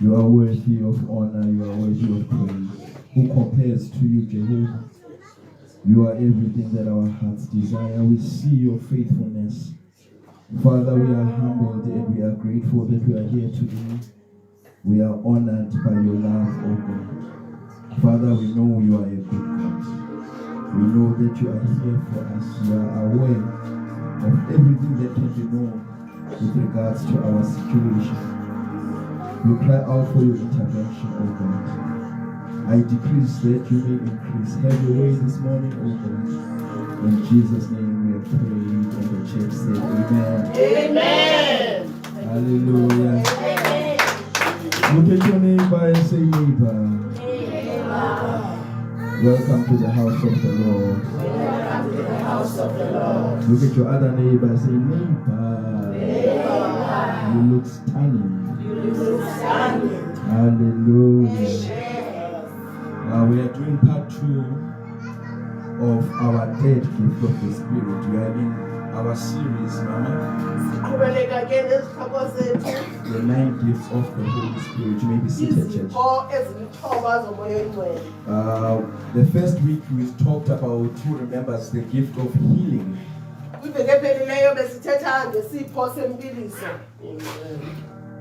You are worthy of honor, you are worthy of praise. Who compares to you, Jehovah? You are everything that our hearts desire. We see your faithfulness. Father, we are humbled and we are grateful that we are here today. We are honored by your love, O God. Father, we know you are a good God. We know that you are here for us. You are aware of everything that can be known with regards to our situation. We cry out for your intervention, O God. I decrease that you may increase. Have your way this morning, O God. In Jesus' name we have prayed, and the church said, Amen. Amen. Hallelujah. Amen. Look at your neighbor and say, neighbor. Welcome to the house of the Lord. Welcome to the house of the Lord. Look at your other neighbor and say, neighbor. Neighbor. You look stunning. You look stunning. Hallelujah. We are doing part 2 of our third gift of the Spirit. We are in our series, Mama. The 9 gifts of the Holy Spirit. You may be seated, church. The first week we talked about, who remembers, the gift of healing.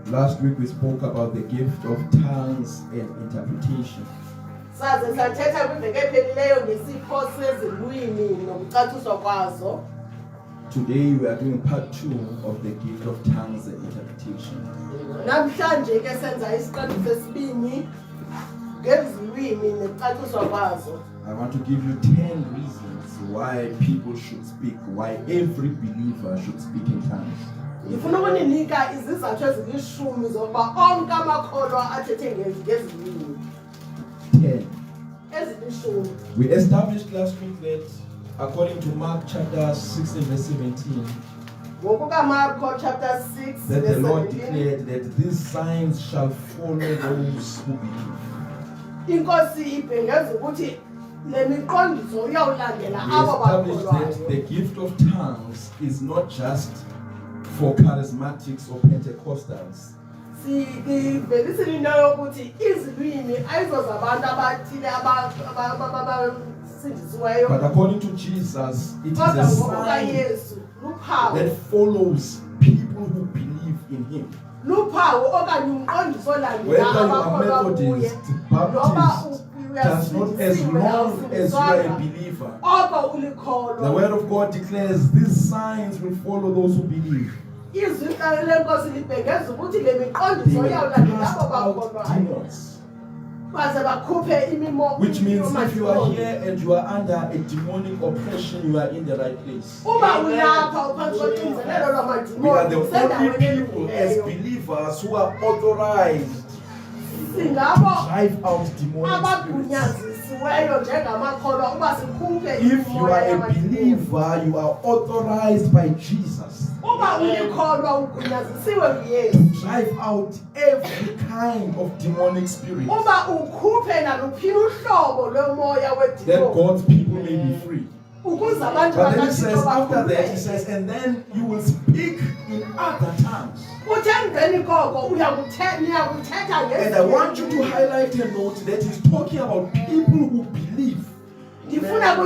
Last week we spoke about the gift of tongues and interpretation. Today we are doing part 2 of the gift of tongues and interpretation. I want to give you 10 reasons why people should speak, why every believer should speak in tongues. 10. We established last week that according to Mark chapter 6 and verse 17, that the Lord declared that these signs shall follow those who believe. We established that the gift of tongues is not just for charismatics or Pentecostals. But according to Jesus, it is a sign that follows people who believe in Him. Whether you are Methodist, Baptist, does not, as long as you are a believer. The Word of God declares these signs will follow those who believe. They will cast out demons. Which means if you are here and you are under a demonic oppression, you are in the right place. We are the only people as believers who are authorized to drive out demonic spirits. If you are a believer, you are authorized by Jesus to drive out every kind of demonic spirit, that God's people may be free. But then it says, after that, it says, and then you will speak in other tongues. And I want you to highlight a note that he's talking about people who believe. It's not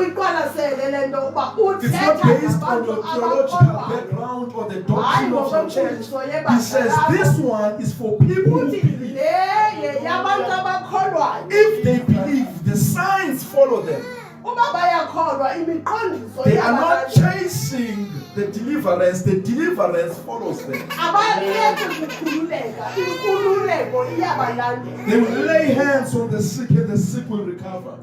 based on your theological background or the doctrine of your church. He says this one is for people who believe. If they believe, the signs follow them. They are not chasing the deliverance follows them. They will lay hands on the sick and the sick will recover.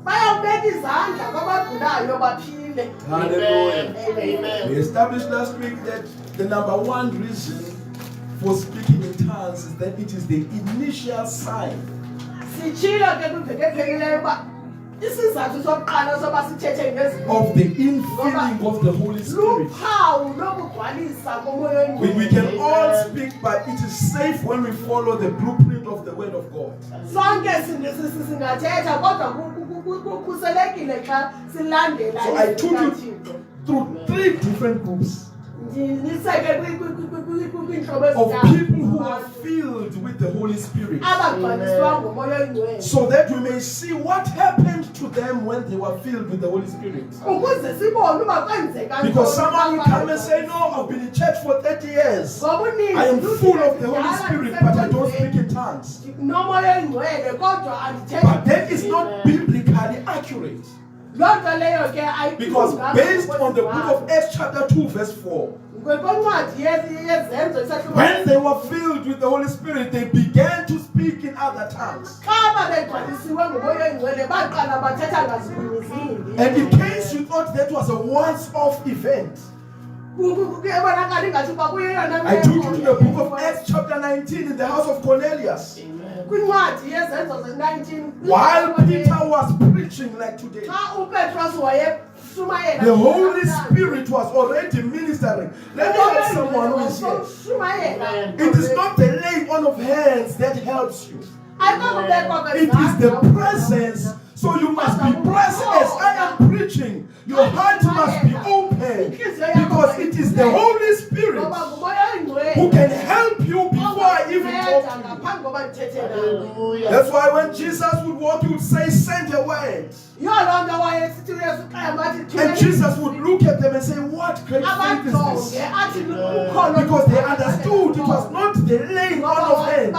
Hallelujah. Amen. We established last week that the number 1 reason for speaking in tongues is that it is the initial sign of the infilling of the Holy Spirit. We can all speak, but it is safe when we follow the blueprint of the Word of God. So I took you through 3 different groups. of people who are filled with the Holy Spirit, so that we may see what happened to them when they were filled with the Holy Spirit. Because someone will come and say, no, I've been in church for 30 years. I am full of the Holy Spirit, but I don't speak in tongues. But that is not biblically accurate. Because based on the book of Acts chapter 2 verse 4, when they were filled with the Holy Spirit, they began to speak in other tongues. And in case you thought that was a once-off event, I took you to the book of Acts chapter 19 in the house of Cornelius. While Peter was preaching like today, the Holy Spirit was already ministering. Let me help someone who is here. It is not the laying on of hands that helps you. It is the presence. So you must be present as I am preaching. Your heart must be open, because it is the Holy Spirit who can help you before I even talk to you. That's why when Jesus would walk, he would say, send a word. And Jesus would look at them and say, what great faith is this? Because they understood it was not the laying on of hands.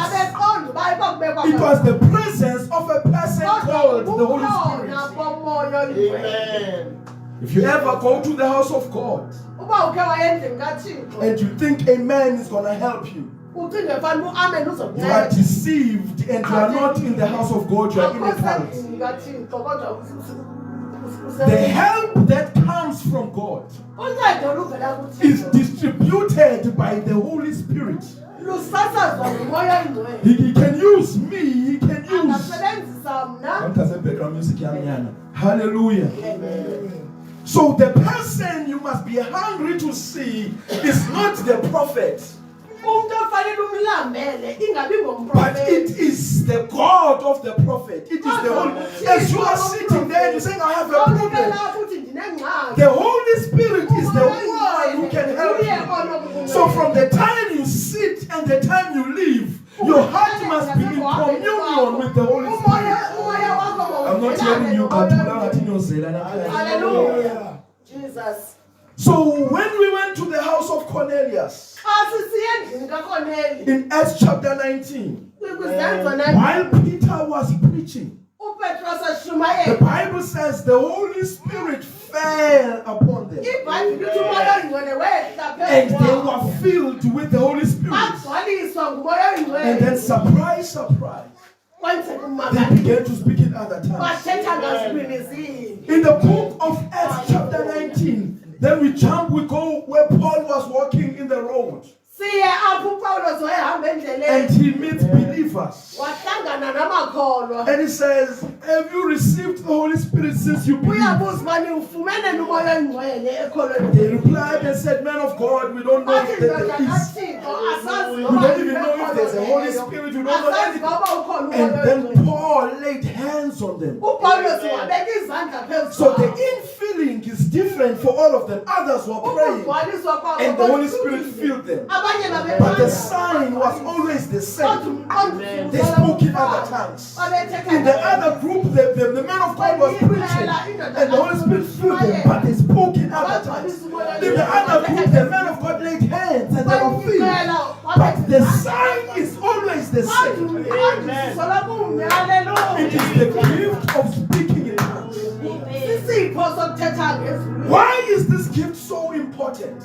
It was the presence of a person called the Holy Spirit. Amen. If you ever go to the house of God and you think a man is going to help you, you are deceived and you are not in the house of God, you are in a cult. The help that comes from God is distributed by the Holy Spirit. He can use me, he can use. Hallelujah. Amen. So the person you must be hungry to see is not the prophet, but it is the God of the prophet. It is the Holy. As you are sitting there and you're saying, I have a problem, the Holy Spirit is the one who can help you. So from the time you sit and the time you leave, your heart must be in communion with the Holy Spirit. I'm not hearing you, but hallelujah. Jesus. So when we went to the house of Cornelius, in Acts chapter 19, while Peter was preaching, the Bible says the Holy Spirit fell upon them. And they were filled with the Holy Spirit. And then surprise, surprise, they began to speak in other tongues. In the book of Acts chapter 19, then we go where Paul was walking in the road. And he meets believers. And he says, have you received the Holy Spirit since you believed? They replied and said, man of God, we don't know if there is. We don't even know if there's a Holy Spirit. We don't know anything. And then Paul laid hands on them. So the infilling is different for all of them. Others were praying and the Holy Spirit filled them. But the sign was always the same. They spoke in other tongues. In the other group, the man of God was preaching and the Holy Spirit filled them, but they spoke in other tongues. In the other group, the man of God laid hands and they were filled. But the sign is always the same. It is the gift of speaking in tongues. Why is this gift so important?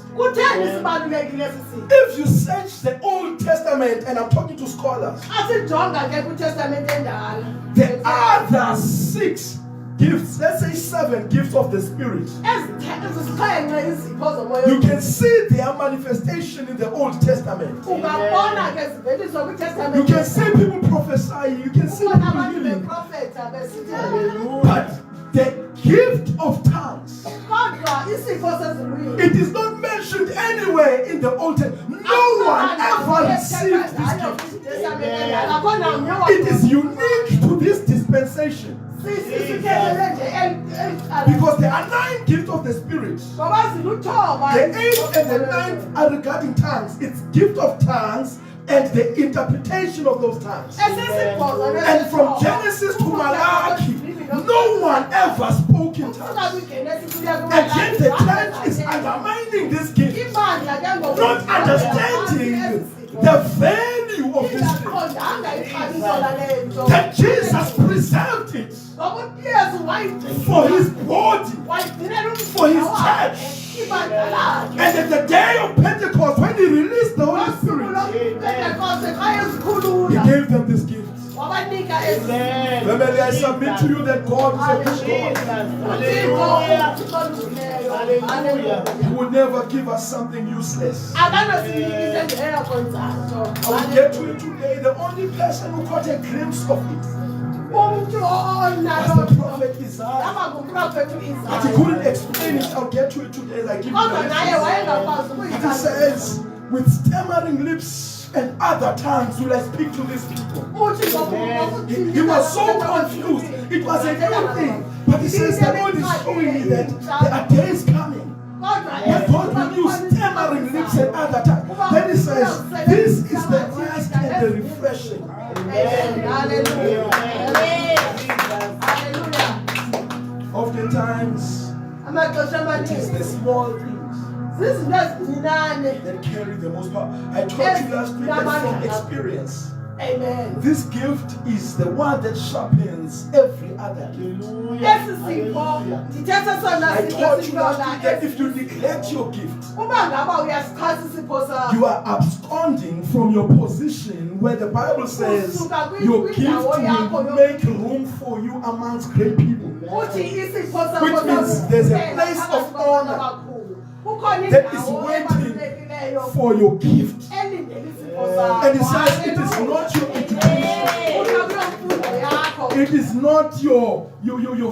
If you search the Old Testament, and I'm talking to scholars, the other 6 gifts, let's say 7 gifts of the Spirit, you can see their manifestation in the Old Testament. You can see people prophesying, you can see people healing. But the gift of tongues, it is not mentioned anywhere in the Old Testament. No one ever received this gift. It is unique to this dispensation. Because there are 9 gifts of the Spirit. The 8th and the 9th are regarding tongues. It's gift of tongues and the interpretation of those tongues. And from Genesis to Malachi, no one ever spoke in tongues. And yet the church is undermining this gift, not understanding the value of this gift. That Jesus preserved it for his body, for his church. And at the day of Pentecost, when he released the Holy Spirit, he gave them this gift. Family, I submit to you that God is a good God. He will never give us something useless. I will get to it today. The only person who got a glimpse of it was the prophet Isaiah. But he couldn't explain it. I'll get to it today as I give you the message. It says, with stammering lips and other tongues will I speak to these people. He was so confused. It was a new thing. But he says, the Lord is showing me that there are days coming when God will use stammering lips and other tongues. Then he says, this is the rest and the refreshing. Hallelujah. Oftentimes, it is the small things that carry the most power. I told you last week that from experience, amen, this gift is the one that sharpens every other gift. I told you last week that if you neglect your gift, you are absconding from your position where the Bible says your gift will make room for you amongst great people. Which means there's a place of honor that is waiting for your gift. And it says it is not your education. It is not your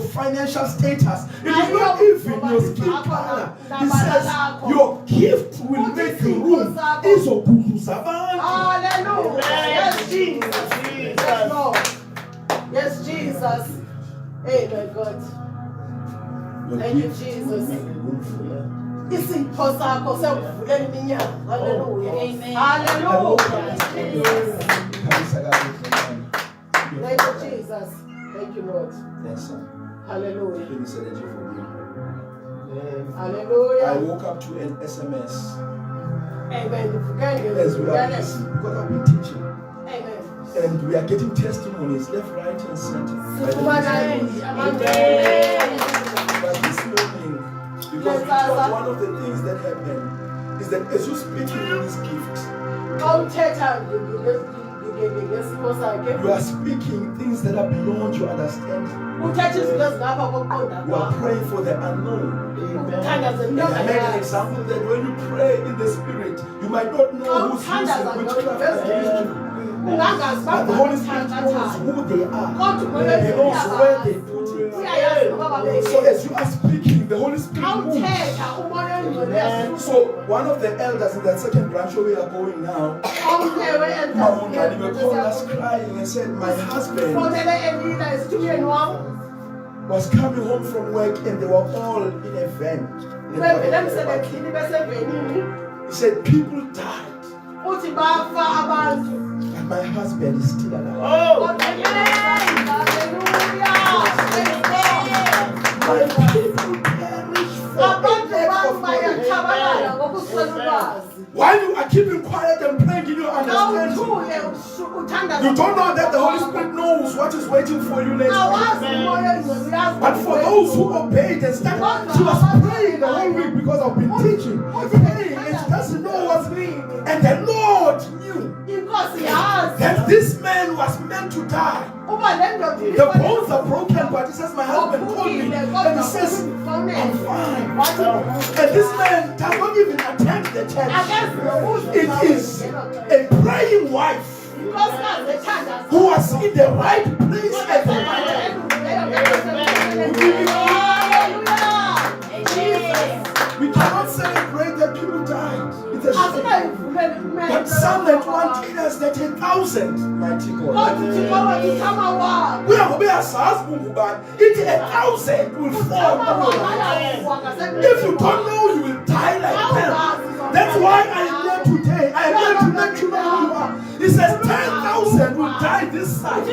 financial status. It is not even your skin color. It says your gift will make room. Hallelujah. Yes, Jesus. Yes, Lord. Yes, Jesus. Amen, God. Thank you, Jesus. Isipho sakho sekuvuleni iminyango. Hallelujah. Amen. Hallelujah. Thank you, Jesus. Thank you, Lord. Yes, sir. Hallelujah. Let me say that you forgive. Hallelujah. I woke up to an SMS. Amen. As we are busy, because I've been teaching. Amen. And we are getting testimonies left, right, and center. Amen. But this morning, because one of the things that happened is that as you speak in this gift, you are speaking things that are beyond your understanding. You are praying for the unknown. And I made an example that when you pray in the Spirit, you might not know who's using witchcraft against you. But the Holy Spirit knows who they are. He knows where they put it. So as you are speaking, the Holy Spirit moves. So one of the elders in that second branch where we are going now, Mamundani, were called us crying and said, my husband was coming home from work and they were all in a van. He said, people died. But my husband is still alive. Oh, my people perish while you are keeping quiet and praying in your understanding, you don't know that the Holy Spirit knows what is waiting for you next week. But for those who obeyed and started, she was praying the whole week because I've been teaching, praying, and she doesn't know what's mean. And the Lord knew that this man was meant to die. The bones are broken, but he says, my husband called me, and he says, I'm fine. And this man does not even attend the church. It is a praying wife who was in the right place at the right time. We cannot celebrate that people died. It's a shame. But Psalm 91 declares that 1,000, mighty God. We are going to it 1,000 will fall on your life. If you don't know, you will die like them. That's why I am here today. I am here to let you know who you are. He says 10,000 will die this side.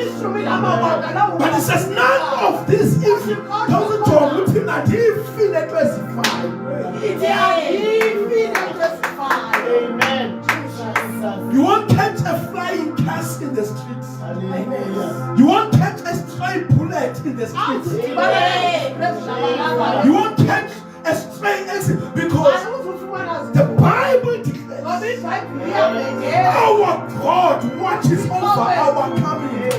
But he says none of this, if you doesn't talk with him, that he feel it specified. Amen. You won't catch a flying cast in the streets. You won't catch a stray bullet in the streets. You won't catch a stray exit because the Bible declares our God watches over our coming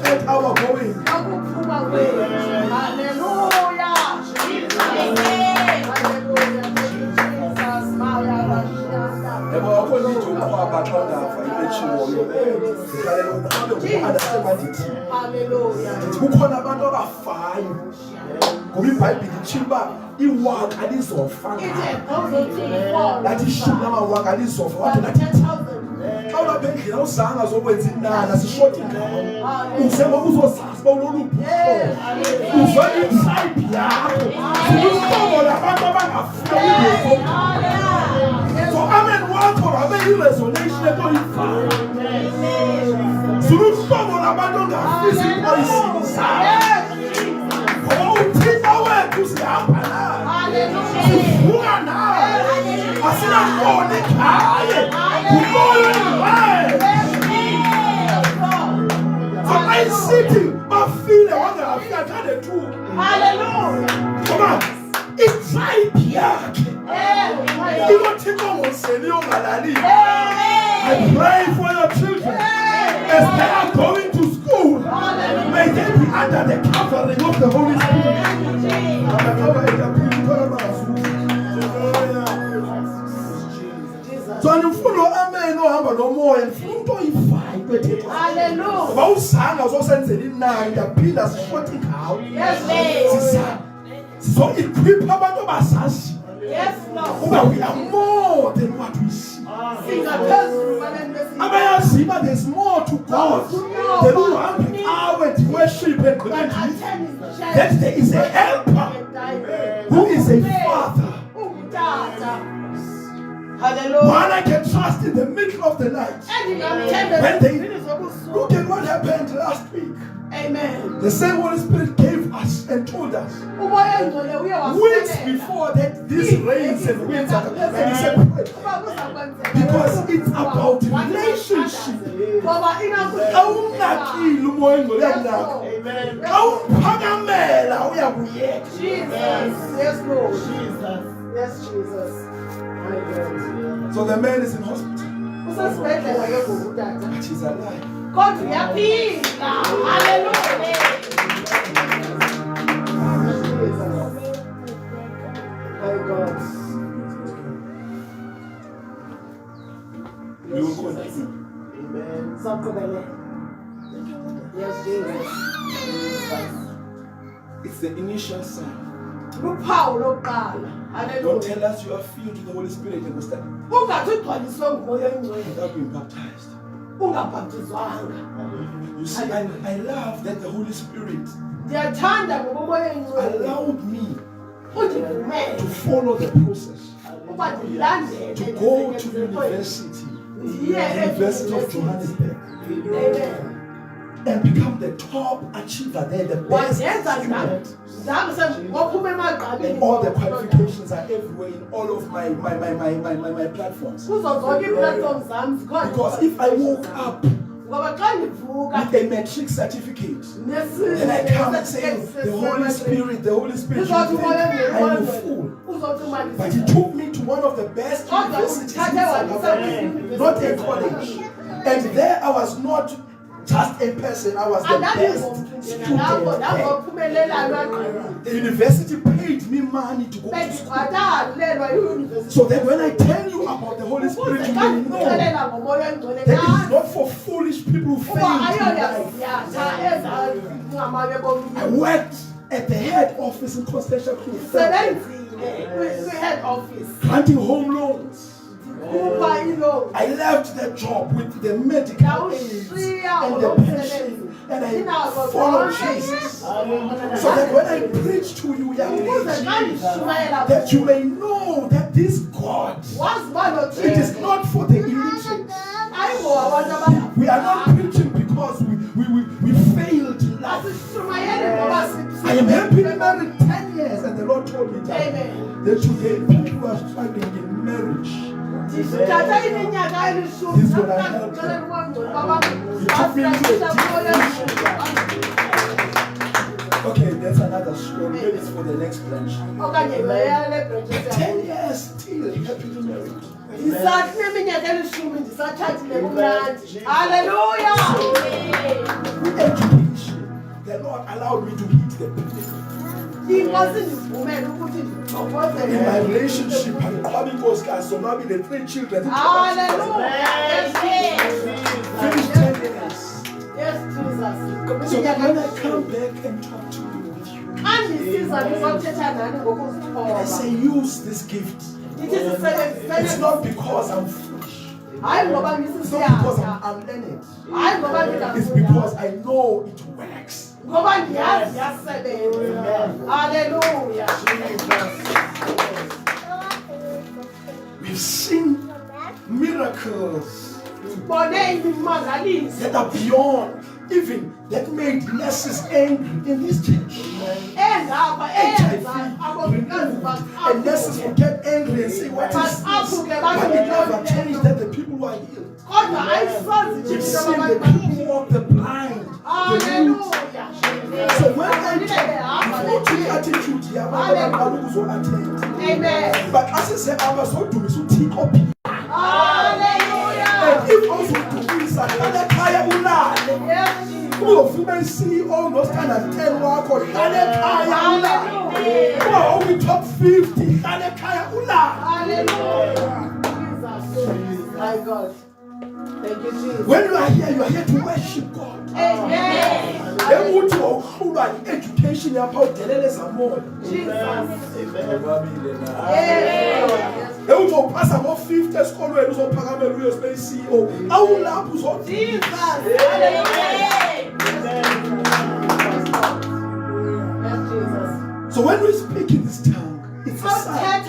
and our going. Kukhona abantu abafayo ngoba iBhayibheli ichimba iwaka alizofana lathi ishumi lamawaka alizofa wathi lathi xa ulapha endlini awuzanga zokwenza inala sishoti ngawo uze ngoba uzozazi uba uloluphi uzona insayidi yakho ziluhlobo labantu abangafuyo so amen wakho rabe i-resonation etoyifana ziluhlobo labantu ongafisi ipoyisini zabo ngoba uthixo wethu sihamba naye sivuka naye asinakona ekhaya ngumoya oyiwayo so xa isithi bafile wangafika thande thuke ngoba itribe yakhe inothixo ngoseni ongalaliyo. I pray for your children as they are going to school. May they be under the covering of the Holy Spirit. So ndifuna amen ohamba nomoya ndifuna into oyivayo kwethethwa. Hallelujah. Ngoba usanga uzosenzela inani ndaphinda sishoti ngawo. So equip abantu abasazi. Yes, Lord. We are more than what we see. But there's more to God than who are to worship and believe. That there is a helper who is a father. Hallelujah. One I can trust in the middle of the night. When they look at what happened last week. Amen. The same Holy Spirit gave us and told us weeks before that these rains and winds are coming. And he said, because it's about relationship. Yes, Jesus. So the man is in hospital. But he's alive. God, we are peace now. Hallelujah. My God. Amen. Yes, Jesus. It's the initial sign. Don't tell us you are filled with the Holy Spirit and understand. Without being baptized. You see, I love that the Holy Spirit allowed me to follow the process, to go to university of Johannesburg, and become the top achiever there, the best student. And all the qualifications are everywhere in all of my platforms. Because if I woke up with a matric certificate, then I come and say, the Holy Spirit, you think I'm a fool. But he took me to one of the best universities in South Africa, not a college. And there I was not just a person, I was the best student. The university paid me money to go to school. So that when I tell you about the Holy Spirit, you will know that it is not for foolish people who fail in life. I worked at the head office in Constantia Crew. head office. Granting home loans. Kupa ilo. I left that job with the medical aids and the pension, and I followed Jesus. So that when I preach to you, young ladies, that you may know that this God, it is not for the illiterate. We are not preaching because we failed in life. I am happily married 10 years, and the Lord told me that today people are struggling in marriage. He's going to help you. He took me to a deep. Okay, there's another story. Maybe it's for the next branch. 10 years still happily married. Hallelujah. Education. The Lord allowed me to hit the pinnacle. In my relationship, I'm having Oscar, so now the 3 children. Hallelujah. Finish 10 years. Yes, Jesus. So that when I come back and talk to you with you, I say use this gift. It's not because I'm foolish. It's not because I'm learned. It's because I know it works. Hallelujah. We've seen miracles that are beyond even that made nurses angry in this church. HIV, and nurses will get angry and say, what is this? But it never changed that the people who are healed. We've seen the people walk the blind. So when I talk attitude here, attend. But as I say, I was so to me, so take up. And if also to me, Sakaya Ulale. Who of you may see almost kind of 10 walk or Kaya Ulale. Who are only top 50 Kaya Ulale. My God. Thank you, Jesus. When you are here to worship God. Amen. Then what you are education about more. Jesus. They will pass about 50 school where you will pass about real space CEO. I will love you so. Jesus. So when we speak in this tongue, it's a sign.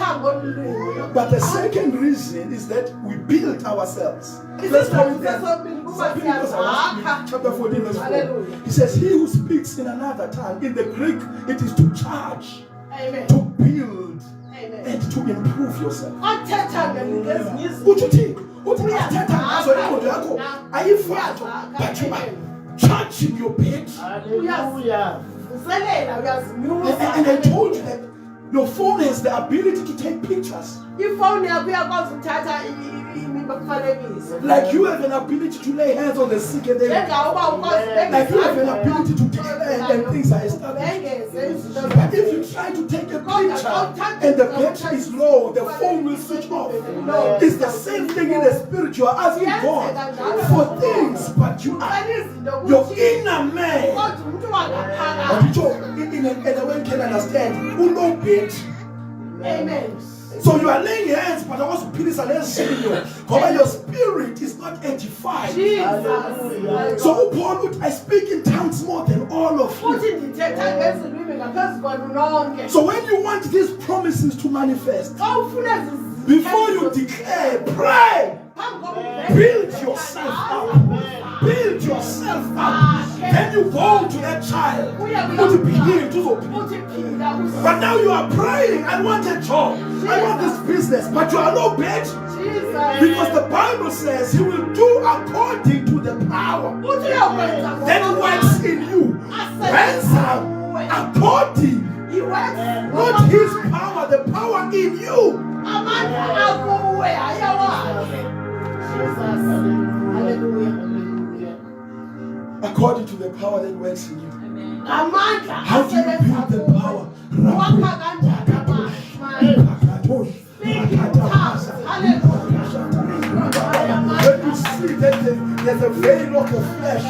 But the second reason is that we build ourselves. Let's go with that. Chapter 14, verse 4. He says, he who speaks in another tongue, in the Greek, it is to charge, to build, and to improve yourself. What do you think? What do you think? Are you fat? But you are charging your bed. And I told you that your phone has the ability to take pictures. Like you have an ability to lay hands on the sick and they like you have an ability to declare and things are established. But if you try to take a picture and the battery is low, the phone will switch off. It's the same thing in the spirit. You are asking God for things, but you are your inner man. And the way you can understand who know it. Amen. So you are laying hands, but also peace and your spirit is not edified. So Paul, I speak in tongues more than all of you. So when you want these promises to manifest, before you declare, pray. Build yourself up. Build yourself up. Then you go to that child. But now you are praying, I want a job. I want this business. But you are no bitch. Because the Bible says he will do according to the power that works in you. Ransom according. Not his power, the power in you. According to the power that works in you. How do you build the power? When you see that there's a veil of the flesh,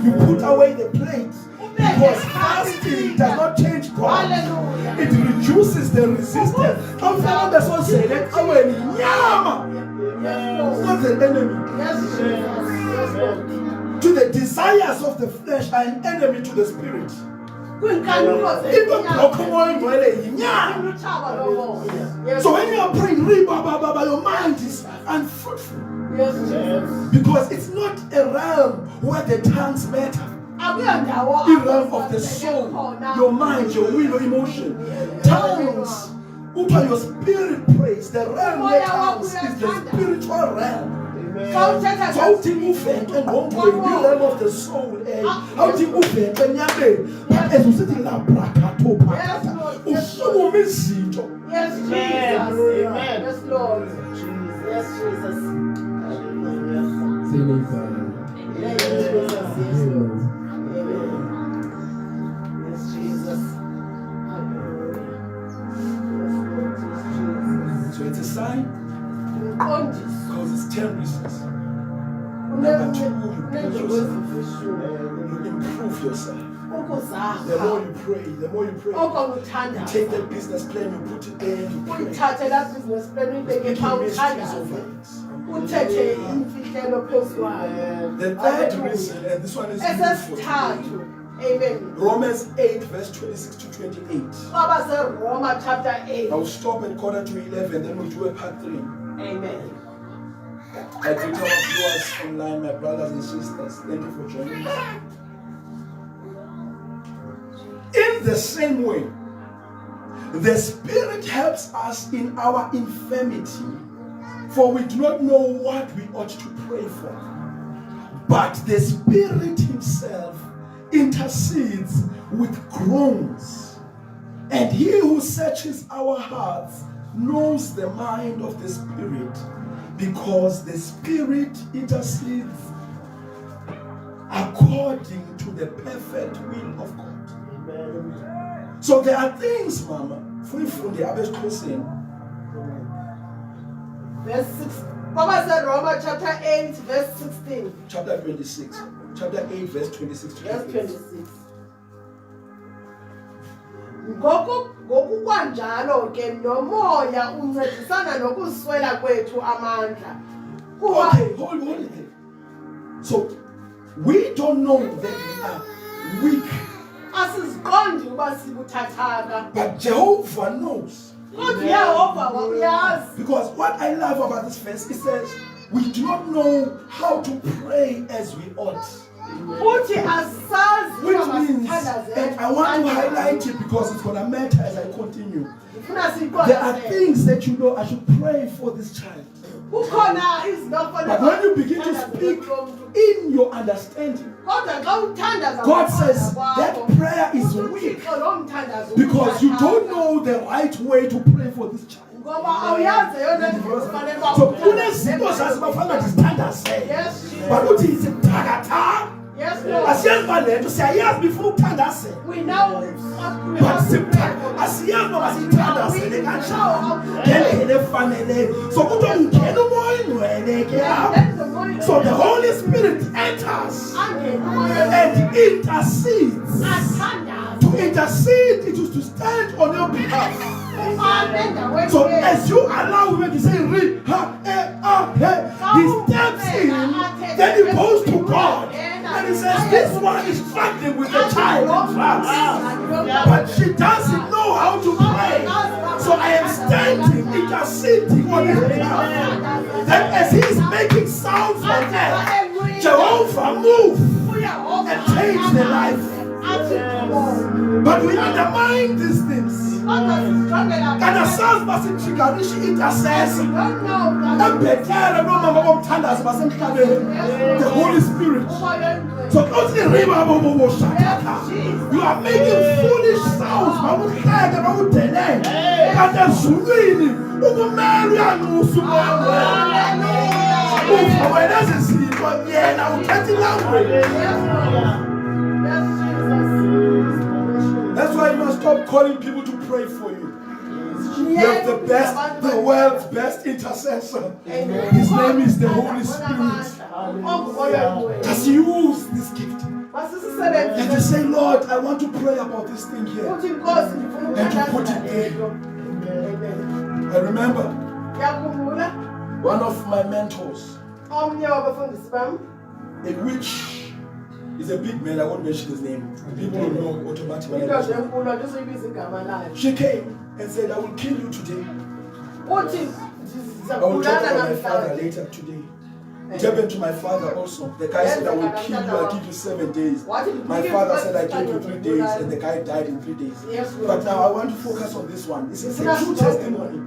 you put away the plate. Because fasting does not change God. It reduces reduces the resistance. How far the soul said that when Yama not the enemy. Yes, Jesus. Yes, Lord. To the desires of the flesh are an enemy to the spirit. Even So when you are praying, your mind is unfruitful. Yes, Jesus. Because it's not a realm where the tongues matter. The realm of the soul, your mind, your will, your emotion. Tongues, your spirit prays. The realm where tongues is the spiritual realm. How do you move and one way, the realm of the soul? How do you move and as you sit in la brakato, Yes, Jesus. yes, Yes, Lord. Yes, Jesus. Yes, Jesus. So it's a sign because it's 10 reasons. Number 2, you build yourself. You improve yourself. The more you pray, you take the business plan, you put it there, you pray. Speaking mysteries over it. The third reason, and this one is useful. Amen. Romans 8, verse 26 to 28. Roma chapter 8. I'll stop at 11:15, then we'll do a part 3. Amen. I greet our viewers online, my brothers and sisters. Thank you for joining us. In the same way, the Spirit helps us in our infirmity, for we do not know what we ought to pray for. But the Spirit Himself intercedes with groans, and He who searches our hearts knows the mind of the Spirit, because the Spirit intercedes according to the perfect will of God. Amen. So there are things, Mama, free from the average person. Verse 6. Papa said Romans chapter 8, verse 16. Chapter 26. Chapter 8, verse 26 to Verse 26. 26. Ngokukwanjalo ke nomoya uncedisana nokuswela kwethu amandla. Okay, hold it there. So we don't know that we are weak, Asiziqondi uba sibuthathaka. but Jehovah knows. Kodwa uYehova uyazi. Because what I love about this verse, it says we do not know how to pray as we ought. Uthi asazi Which uba means, masithandaze. and I want to highlight it because it's going to matter as I continue. Ufuna siyiqonde. There are things that you know I should pray for this child. Kukhona izinto But when you begin to speak in your understanding, God says that prayer is weak because you don't know the right way to pray for this child. So kunezinto zazibafana zithandaze. But uthi isiphakatha. Yes, Lord. Asiyazi balento siyayazi before ukuthandaze. We know But asiyazi noma sithandaze kanjani. Ngendlela efanele. So kuthi ungena umoya ingcwele ke lapho. So the Holy Spirit enters and intercedes. To intercede, it is to stand on your behalf. So as you allow him to say, he steps in, then he goes to God. And he says, this one is struggling with the child in France. But she doesn't know how to pray. So I am standing, interceding on his behalf. Then as he is making sound from there, Jehovah move and change the life. But we undermine these things. And the sons must intercess. The Holy Spirit. So you are making foolish sounds. That's why you must stop calling people to pray for you. You have the best, the world's best intercessor. His name is the Holy Spirit. Just use this gift. And to say, Lord, I want to pray about this thing here. And to put it there. I remember one of my mentors, in which is a big man, I won't mention his name. People don't know automatically. She came and said, I will kill you today. I will talk about my father later today. It happened to my father also. The guy said, I will kill you, I'll give you 7 days. My father said, I gave you 3 days, and the guy died in 3 days. But now I want to focus on this one. It's a true testimony.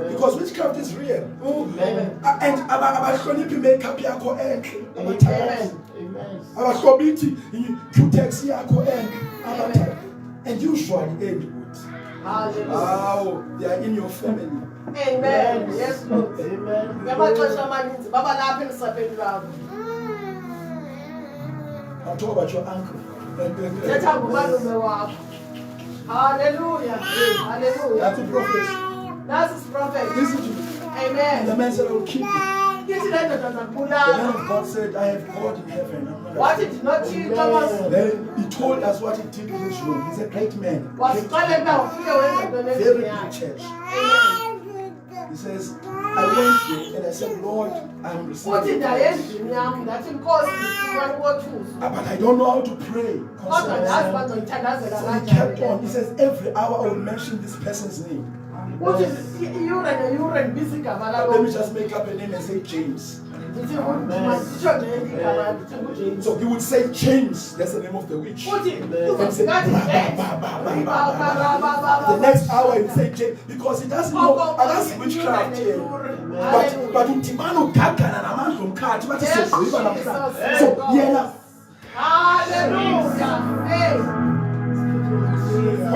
Because witchcraft is real. And abashoni make up yako entry. Abashobiti Q-text yako entry. And usually end good. Wow, they are in your family. Amen. Yes, Lord. Amen. I'm talking about your uncle. Hallelujah. Hallelujah. That's a prophet. That's his prophet. Listen to me. Amen. The man said, I will keep you. The man of God said, I have God in heaven. What he did not kill Thomas. Then he told us what he did in his room. He's a great man. Very big church. He says, I went there and I said, Lord, I'm receiving. But I don't know how to pray. So he kept on. He says, every hour I will mention this person's name. Let me just make up a name and say James. So he would say James, that's the name of the witch. And say, the next hour he would say James, because he doesn't know, and that's witchcraft here. But Timano Kakana and Aman from Kat, what is it? So, yeah. Hallelujah.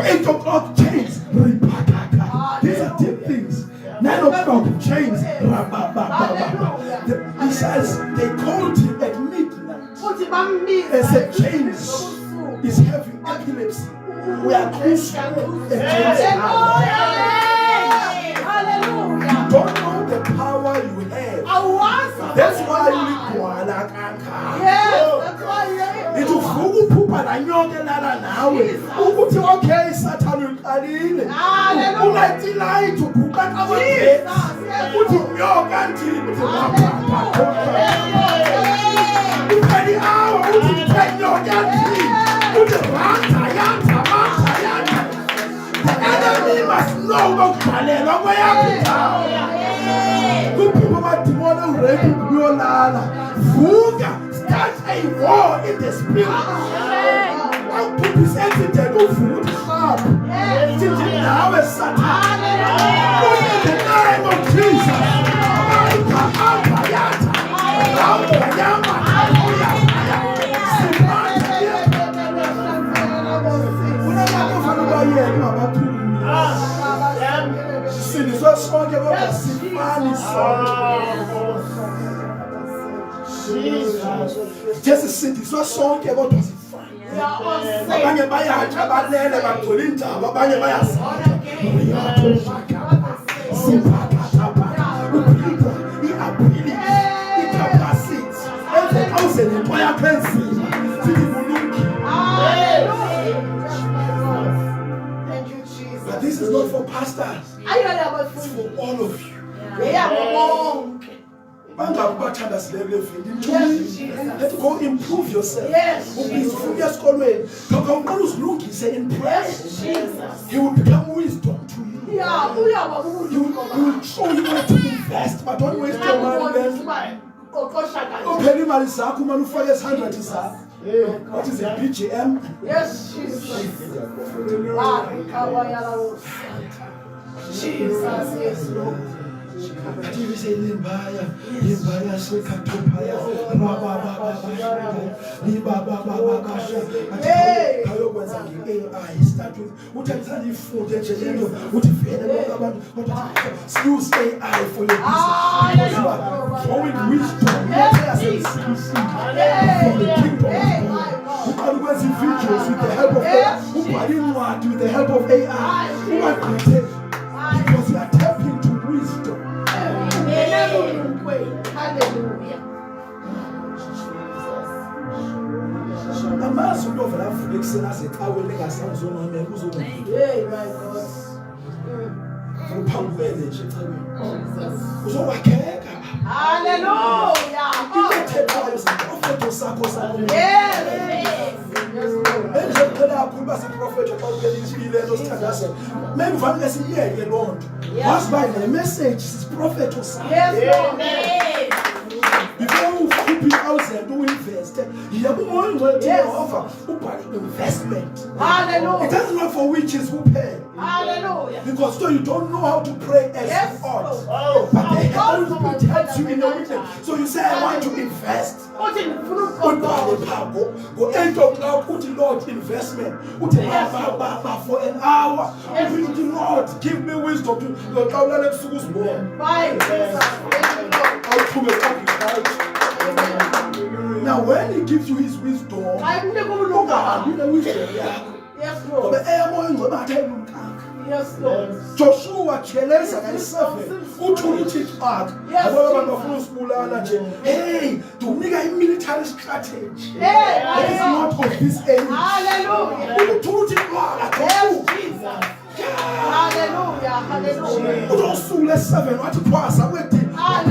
8 o'clock James. These are deep things. 9 o'clock James. He says they called him at midnight and said James is having epilepsy. We are Christian. Hallelujah. You don't know the power you have. That's why you need Kuala Kanka. Yes, that's why you It will fool people and you're now. Okay, Satan will carry. Unatilight to cook at our head. Put in your country. Any hour, put in your country. Put the Ranta. The enemy must know what Kalena good people are tomorrow ready to be on Fuga. Start a war in the spirit. One put his entity no food sharp. Now is Satan. In the name of Jesus. Just a city, so song about us. Babanya baya chabalele bakulinta, babanya baya But this is not for pastors. It's for all of you. Let's go improve yourself. Yes. He will become wisdom to you. He will show you where to invest, but don't waste your money. What is it? BGM? Yes, Jesus. Jesus, yes, Lord. You say Limbaya, Sekatopaya, AI. Start with what I'm telling for the what if use AI for your business. You are throwing wisdom from the kingdom of God. Who are using videos with the help of God? Who are with the help of AI? Who are because you are tapping into wisdom. Hallelujah. umuntu ovela avuke ekuseni azecaweni engasazi umama kuzoba Hey, my God. uphambele nje ecaweni uzowakheka Hallelujah. ikethekwayo ziprofeto sakho sakho Yes. Yes, Lord. enjengicela kakhulu basiprofeto xa ubelishile lento sithandaze maybe ufanele siyeke loo nto wazi uba le message siprofeto sakho Yes, Lord. before ukhuphe i-thousand uinveste yiya kumoya ongcwele Jehova ubhale investment. Hallelujah. It doesn't work for witches who pay. Hallelujah. Because so you don't know how to pray as Yes. you ought. But the Holy Spirit helps you in your weakness. So you say, I want to invest. Go 8 o'clock, put the Lord investment. Put the for an hour. Put the Lord, give me wisdom to the now when he gives you his wisdom, Yes, Lord. Yes, Lord. Joshua cheleza ngayiseve uthuluthi xhaka yabo abantu bafuna usibulala nje hey dunika i-military strategy that is not of this age. Hallelujah. Uthuluthi xhaka Yes, Jesus. Hallelujah. Hallelujah. uzosuku le-7 wathi phasa kwethi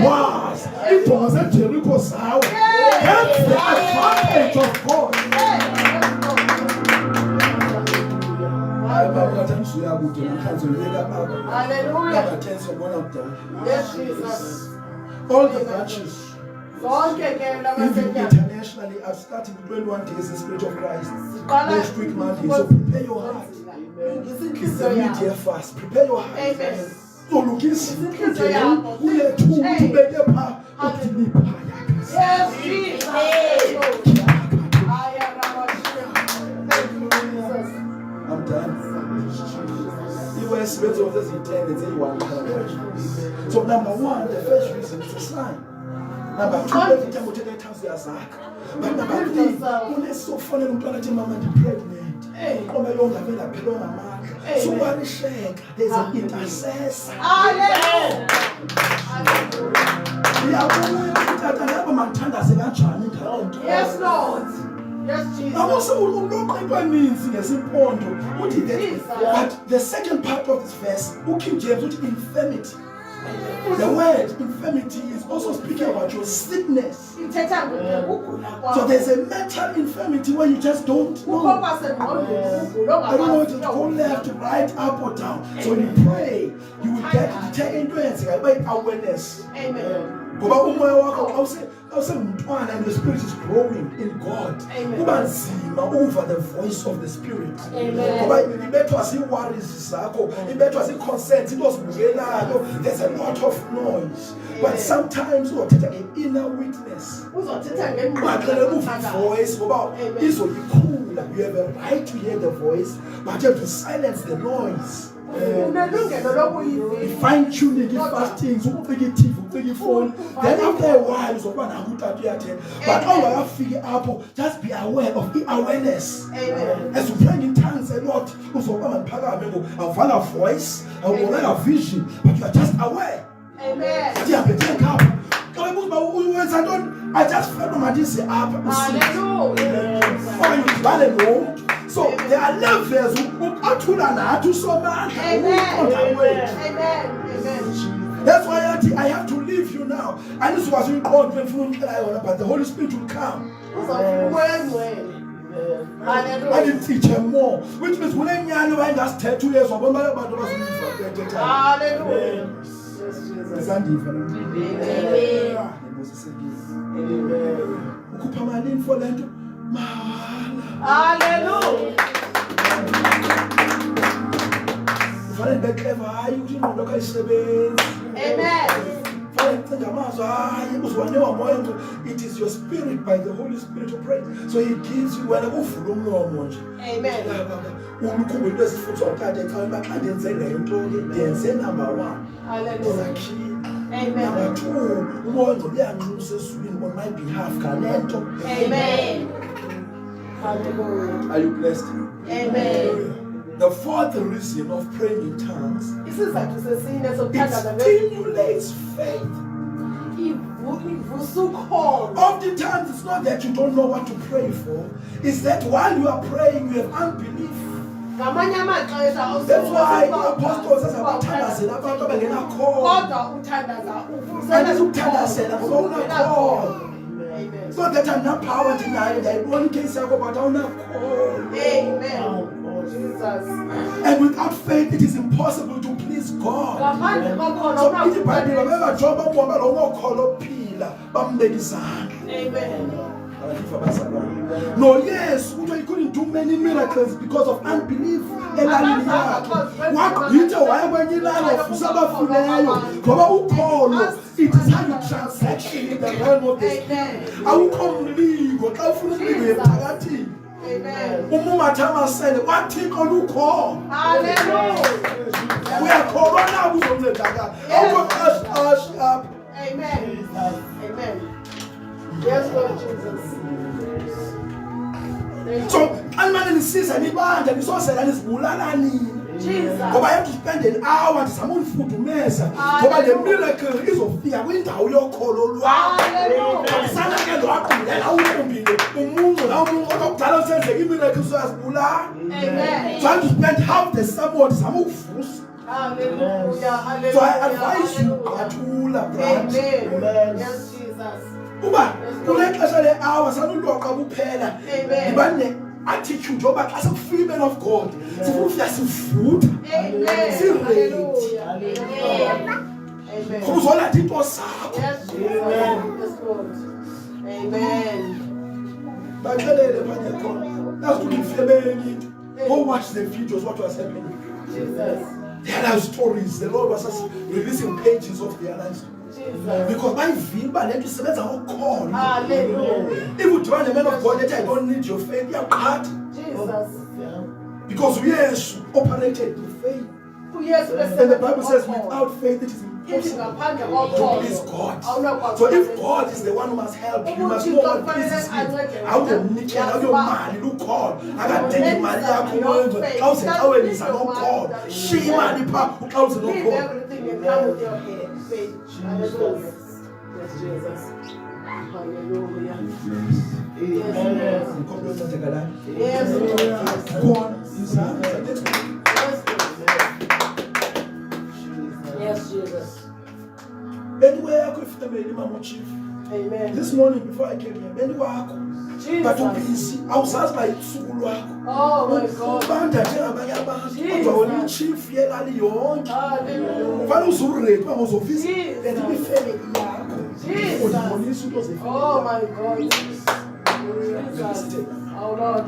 was iibhongo zejerikho zawo. That's the advantage of God. Hallelujah. Yes, Jesus. All the branches even internationally are starting 21 days in the Spirit of Christ. Next week Monday, so prepare your heart. It's the media fast. Prepare your heart. Amen. So look in Yes, Jesus. I'm done. So number one, the first reason is to sign. Number two, every time we take a chance, we are Zach. But number three, when it's so funny, I'm mama pregnant. Oh my God, I'm going to so what is shake? There's an intercessor. Hallelujah. Yes, Lord. Yes, Jesus. But the second part of this verse, King James, which infirmity. The word infirmity is also speaking about your sickness. So there's a mental infirmity where you just don't know. I don't know to go left, right, up or down. So when you pray, you will get awareness. Amen. And the spirit is growing in God. Over the voice of the spirit. There's a lot of noise. But sometimes you take an inner witness. Voice, you have a right to hear the voice, but you have to silence the noise. Fine-tuning, fastings, big phone. Then after a while, but all I figure out, just be aware of the awareness. As you pray in tongues a lot, I'll find a voice, I'll find a vision, but you are just aware. Amen. I just felt my say up. Hallelujah. So there are levels who are to so much. Amen. That's why I have to leave you now. And this was in God but the Holy Spirit will come. I didn't teach him more. Which means when I just 2 years of Hallelujah. Hallelujah. Amen. It is your spirit by the Holy Spirit to pray. So he gives you when Amen. Number one. Hallelujah. Amen. Number two, on my behalf. Amen. Hallelujah. Are you blessed? Amen. The fourth reason of praying in tongues, it It stimulates faith. Of the many times it's not that you don't know what to pray for, it's that while you are praying, you have unbelief. That's why the apostles says abathandazela abantu abangenakholwa. It's not that I'm not power denied. I won't case but I'm not called. Amen. Jesus. And without faith, it is impossible to please God. So in the Bible, remember, Job Amen. No, yes, you couldn't do many miracles because of unbelief. What you when you line of it is how you transaction in the realm of the spirit. I will come legal. Amen. Umumatama said, what take on you call? Hallelujah. We are corona who's on the dagger. Us up. Amen. Amen. Yes, Lord Jesus. So, I'm not in the season, and it's also that it's Bulalani. Jesus. I have to spend an hour to someone food to mess. The miracle is of fear. When the your call, Amen. So I have to spend half the summer some fruits. Hallelujah. So I advise you to Amen. Yes, Jesus. Amen. Attitude, as a free man of God, some food. Amen. Amen. Who's all I did was Yes, Yes, Lord. Amen. That's to give them. Go watch the videos, what was happening. Jesus. There are stories. The Lord was just releasing pages of their lives. Because my Vimba let you say that's our call. Hallelujah. If you try the man of God that I don't need your faith, you are hard. Jesus. Because we are operated with faith. Yes, and the Bible says without faith it is impossible to please God. So if God is the one who must help you, you must know what pleases Him. How you need how you man look God. I got take Maria Kumwendo. How say how it is no God. She man the pa how say no God. Everything you come with your faith. Hallelujah. Yes, Jesus. Hallelujah. Yes. Go on. Yes, Jesus. Anywhere I could fit them chief. Amen. This morning before I came here, anywhere I could. But to be easy, I was asked by Sukulu. Oh my God. Jesus. Chief here, Hallelujah. Jesus. Oh my God. Jesus. Oh Lord.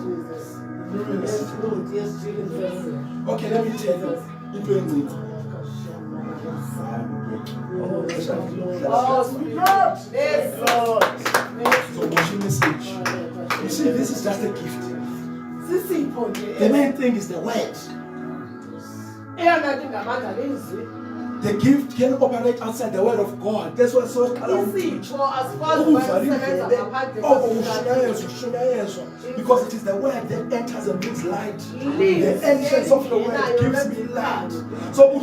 Jesus. Yes, Jesus. Okay, let me tell you. Oh, Lord. Yes, Lord. So what's your message? You see, this is just a gift. The main thing is the word. The gift can operate outside the word of God. That's what so because it is the word that enters and brings light. The entrance of the word gives me light. So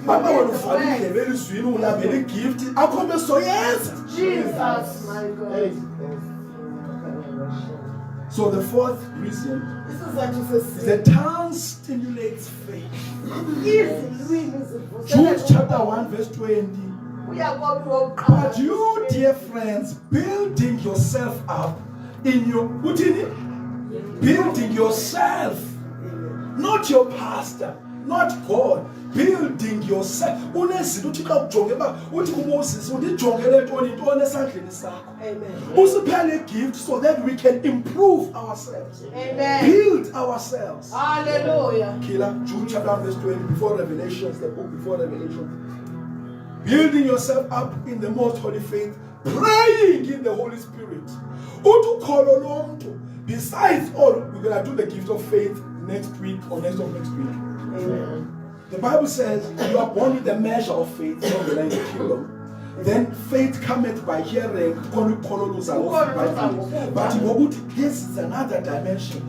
Mama will find the very sweet will have any gift. I come so yes. Jesus, my God. So the fourth reason is the tongue stimulates faith. Jude chapter 1 verse 20. But you, dear friends, building yourself up in your building yourself, not your pastor, not God. Building yourself. Amen. Gift so that we can improve ourselves. Amen. Build ourselves. Hallelujah. Jude chapter verse 20 before Revelations, the book before Revelation. Building yourself up in the most holy faith, praying in the Holy Spirit. Besides all, we're gonna do the gift of faith next week or next week. Amen. The Bible says you are born with the measure of faith, not the line of kingdom. Then faith cometh by hearing. But this is another dimension.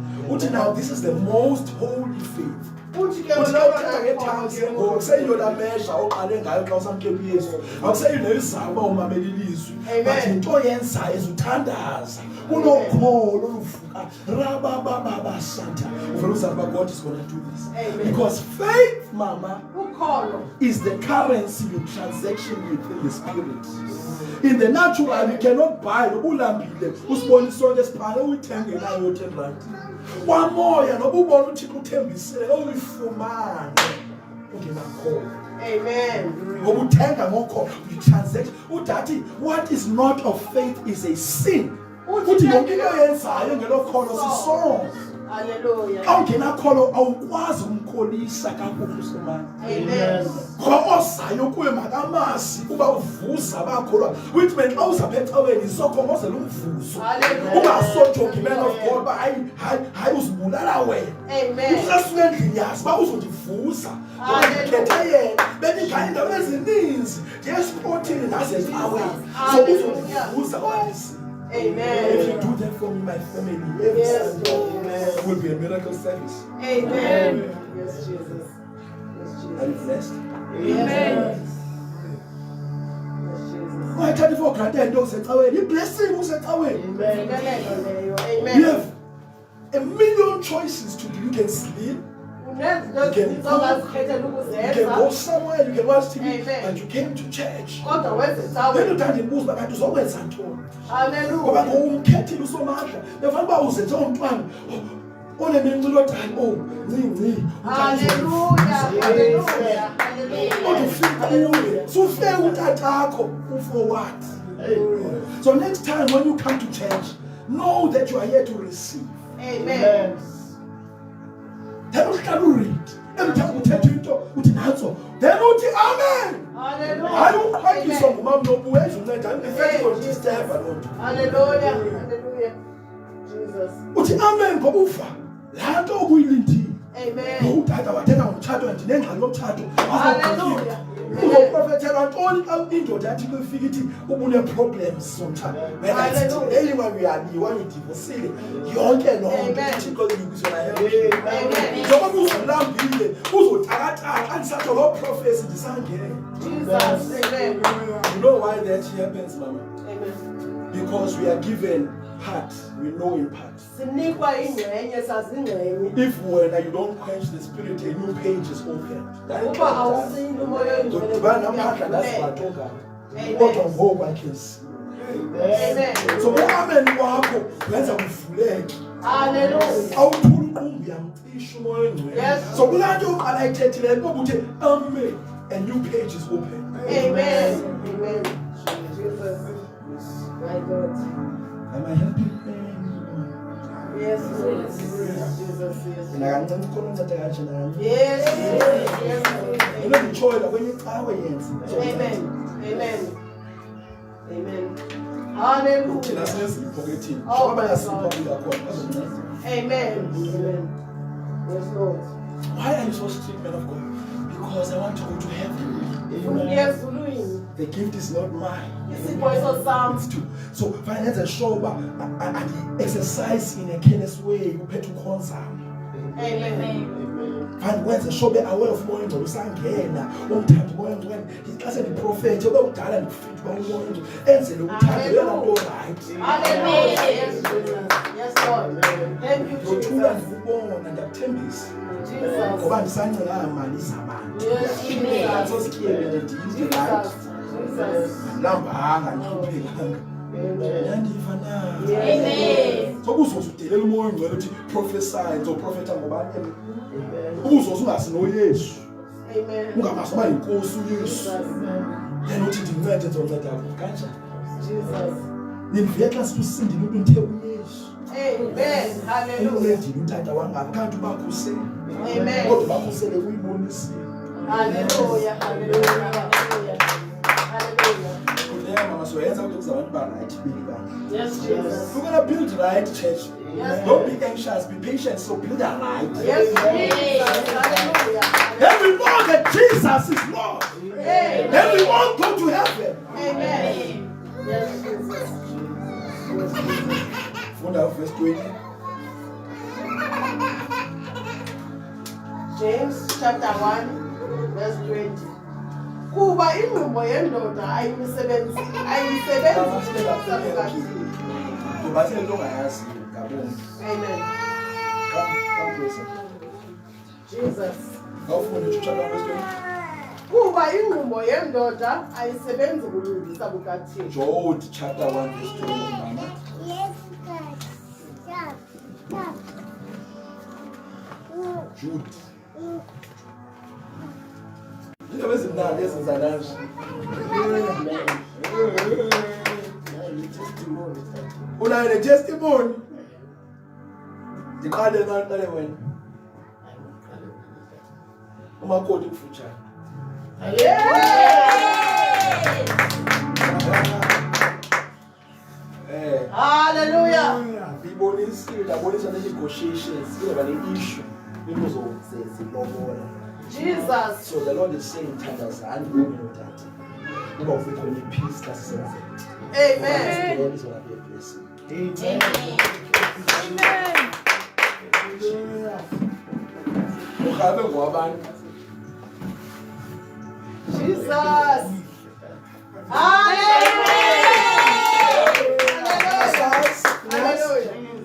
Now this is the most holy faith. Futhi ke Uthi lo uthetha ngetongues ngoku kuseyiyona measure oqale ngayo xa usamkela uYesu. Akuseyilo izaba umamela ilizwi. But into yenzayo izuthandaza. Kunokholo oluvuka rabababa santa. Uvela uzazi uba God is going to do this. Because faith, mama, is the currency you transaction with the spirit. In the natural, you cannot buy ulambile usibone sonke siphane uyithenge nayo 10 rand. Kwamoya noba ubona uThixo uthembisile uyifumane ungenakhona. Amen. Ngoba uthenga ngokho you transact. Udathi what is not of faith is a sin. Uthi yonke into yenzayo ngelokholo sisono. Hallelujah. Awungenakholo awukwazi umkholisa kakhulu somani. Amen. Ngoba osayo kuwe makamasi kuba uvuza abakholwa. Which means xa uzaphethaweni isokhongozela umvuzo. Ungasojogi man of God ba hayi uzibulala wena. Amen. Usasuka endlini yazi ba uzotivuza. Ngikhethe yena beningaya indawo ezininzi nje-sportini nasecaweni. So uzotivuza wasi. Amen. If you do that for me, my family, every Sunday will be a miracle service. Amen. Yes, Jesus. Are you blessed? Amen. I tell you for granted, don't say away. You blessing, who said away? Amen. You have a million choices to do. You can sleep. You can go somewhere, you can watch TV, and you came to church. Then you turn the books, but I do always at home. Ngoba ngumkhethile uSomandla befana ba uzenze umntwana oneminqilo time ncinci Hallelujah. odufika uwe sufike utatakho for what? So next time when you come to church, know that you are here to receive. Amen. Then uhlala uread emthatha uthetha into uthi nanso then uthi amen. Hallelujah. Hayi uqhaqiswa ngumama nobuwenza unceda ngifethe kodisturb lonto. Hallelujah. Hallelujah. Jesus. Uthi amen ngoba ufa la nto obuyilindile. Amen. Utata wathenga ngomtshato ndinengxaki yomtshato. Hallelujah. Uzoprofethela ntoni xa indoda yathi kufika ithi ubune-problems zomtshato. Eyiwa uyaliwa nidivosile yonke loo nto uThixo yona yonke. Njengoba uzolambile uzotakataka andisatsho loo prophecy ndisangena. Jesus. Amen. You know why that happens, mama? Amen. Because we are given part, we know in part. If when you don't quench the spirit, a new page is open. That's what I can see. So amen wakho wenza kuvuleke. Hallelujah. Awuthula uqumbi yamcisha umoya ongcwele. Yes. So kulaa nto uqala ayithethileyo kuba uthi amen, a new page is open. Amen. Amen. Jesus. My God. Am I helping? Yes, Lord. Jesus, yes. Nakancinci khona unceda kanje nami. Yes, yes, yes. Yena ngitshoyo kwenye icawe yenza. Amen. Amen. Amen. Hallelujah. Thina sineziphokhethini. Oh, Ngoba yasiphokhela khona bazonceda. Amen. Amen. Yes, Lord. Why are you so strict, man of God? Because I want to go to heaven. Yes, Louis. The gift is not mine. It's too. So finance a show and exercise in a careless way, you pay to concert. Amen. Find when's a show be aware of more into Sangena, time when he doesn't the prophet, you don't tell him fit one more into answer the time you are right. Hallelujah. Yes, Lord. Thank you, Jesus. Jesus. And the tempest. Jesus. Go and sign your man is a man. Yes, That's what's scared that he is the light. Jesus. Number and keeping. Amen. So uzosudelela umoya ongcwele uthi prophesy ngizoprofetha ngobani uzosungazi noYesu Amen. ungamazi uba yinkosi uYesu then uthi ndincede ndizonceda kanjani Jesus. nimveka sikusindile umuntu nthe uYesu Amen. Hallelujah. uncedile utata wangaphi kanti ubakhusele Amen. kodwa ubakhusele kuyibonisile. Hallelujah. Hallelujah. Hallelujah. Yes, Jesus. We're gonna build right, church. Yes. Don't be anxious, be patient. So build a right. Yes, Jesus. Hallelujah. Then we know that Jesus is Lord. Amen. Then we won't go to heaven. Amen. Yes, Jesus. Funda verse 20. James chapter 1 verse 20. Kuba ingqumbo yendoda ayisebenzi Amen. Jesus. Kuba ingqumbo yendoda ayisebenzi kulungisa bukaThixo. Job chapter 1 verse 20 mama. Yes, God. Jude. Into ezimnandi ezenzalanji. Unayo le testimony. Ndiqale ngaqale wena. Umakoti kufutshane. Hallelujah. Ndabonisa negotiations, kuba ne-issue into zokulobola. Jesus. So the Lord is saying, thandazani bonke notata. Kuba ufike khona i-peace xa sisenzeka. Amen. The Lord is gonna be a blessing. Uhambe ngwabantu. Jesus. Hallelujah.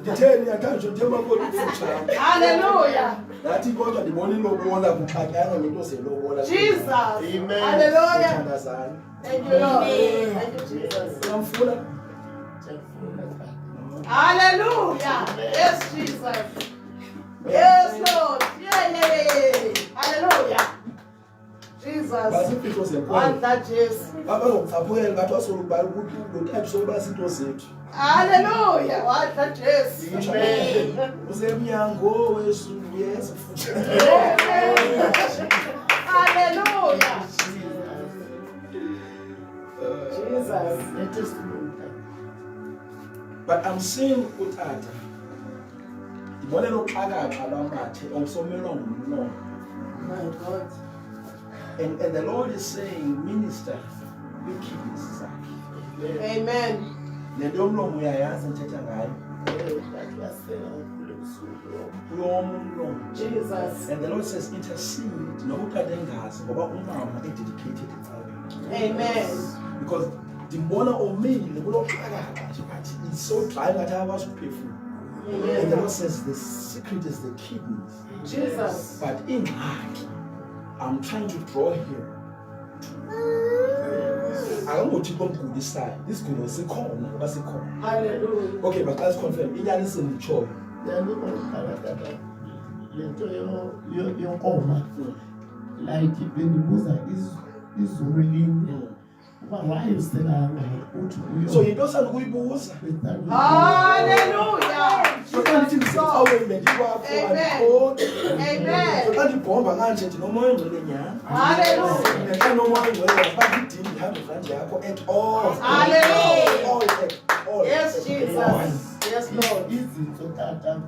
Nditheni yakanjwe njengomakoti kufutshane. Hallelujah. Nathi kodwa ndibona ilobola kuxatyana ngento zelobola. Jesus. Amen. Hallelujah. Thandazani. Thank you, Lord. Thank you, Jesus. Uyamfuna? Hallelujah. Yes, Jesus. Yes, Lord. Yeah. Hallelujah. Jesus. Basiphihlwa zenkolo. One that is. Babazokucaphukela ngathi wasolubhala ukuthi lo-type sokuba zinto zethu. Hallelujah. One that is. Usemnyango wesu yes. Hallelujah. Jesus. But I'm seeing utata. Ndibone lo xakaxa lwamathe awusomelwa ngumlomo. My God. And the Lord is saying, minister, kidneys zakhe. Amen. Le nto yomlomo uyayazi ndithetha ngayo. Umlomo. Jesus. And the Lord says, intercede, nokuthatha engazi ngoba umama dedicated ecaleni. Amen. Because ndimbona omile kulo xakaxa but it's so dry ngathi akwazi ukuphefumula. And the Lord says the secret is the kidneys. Jesus. But in heart, I'm trying to draw here. Akangothi komgulisayo. Isigulo sikhona ngoba sikhona. Hallelujah. Okay, but let's confirm. Inyani senditshoyo. Lento yonkoma like bendibuza izulu linye uba wayeselanga uthi uyo So yinto osanda ukuyibuza. Hallelujah. Amen. Amen. Xa ndibhomba kanje ndinomoya ongcwele nyhani. Hallelujah. Xa nomoya ongcwele bakudingi ndihambe ngandi yakho at all. Hallelujah. All. Yes, Jesus. Yes, Lord. izinto tata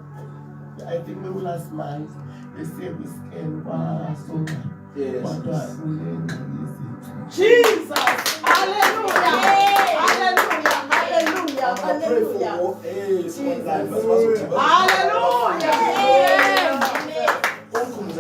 I think maybe last month they say we scan kwasonqa Yes. kodwa unengxaki izinto Jesus. Hallelujah. Hallelujah. Hallelujah. I pray for Hallelujah. all AIDS online.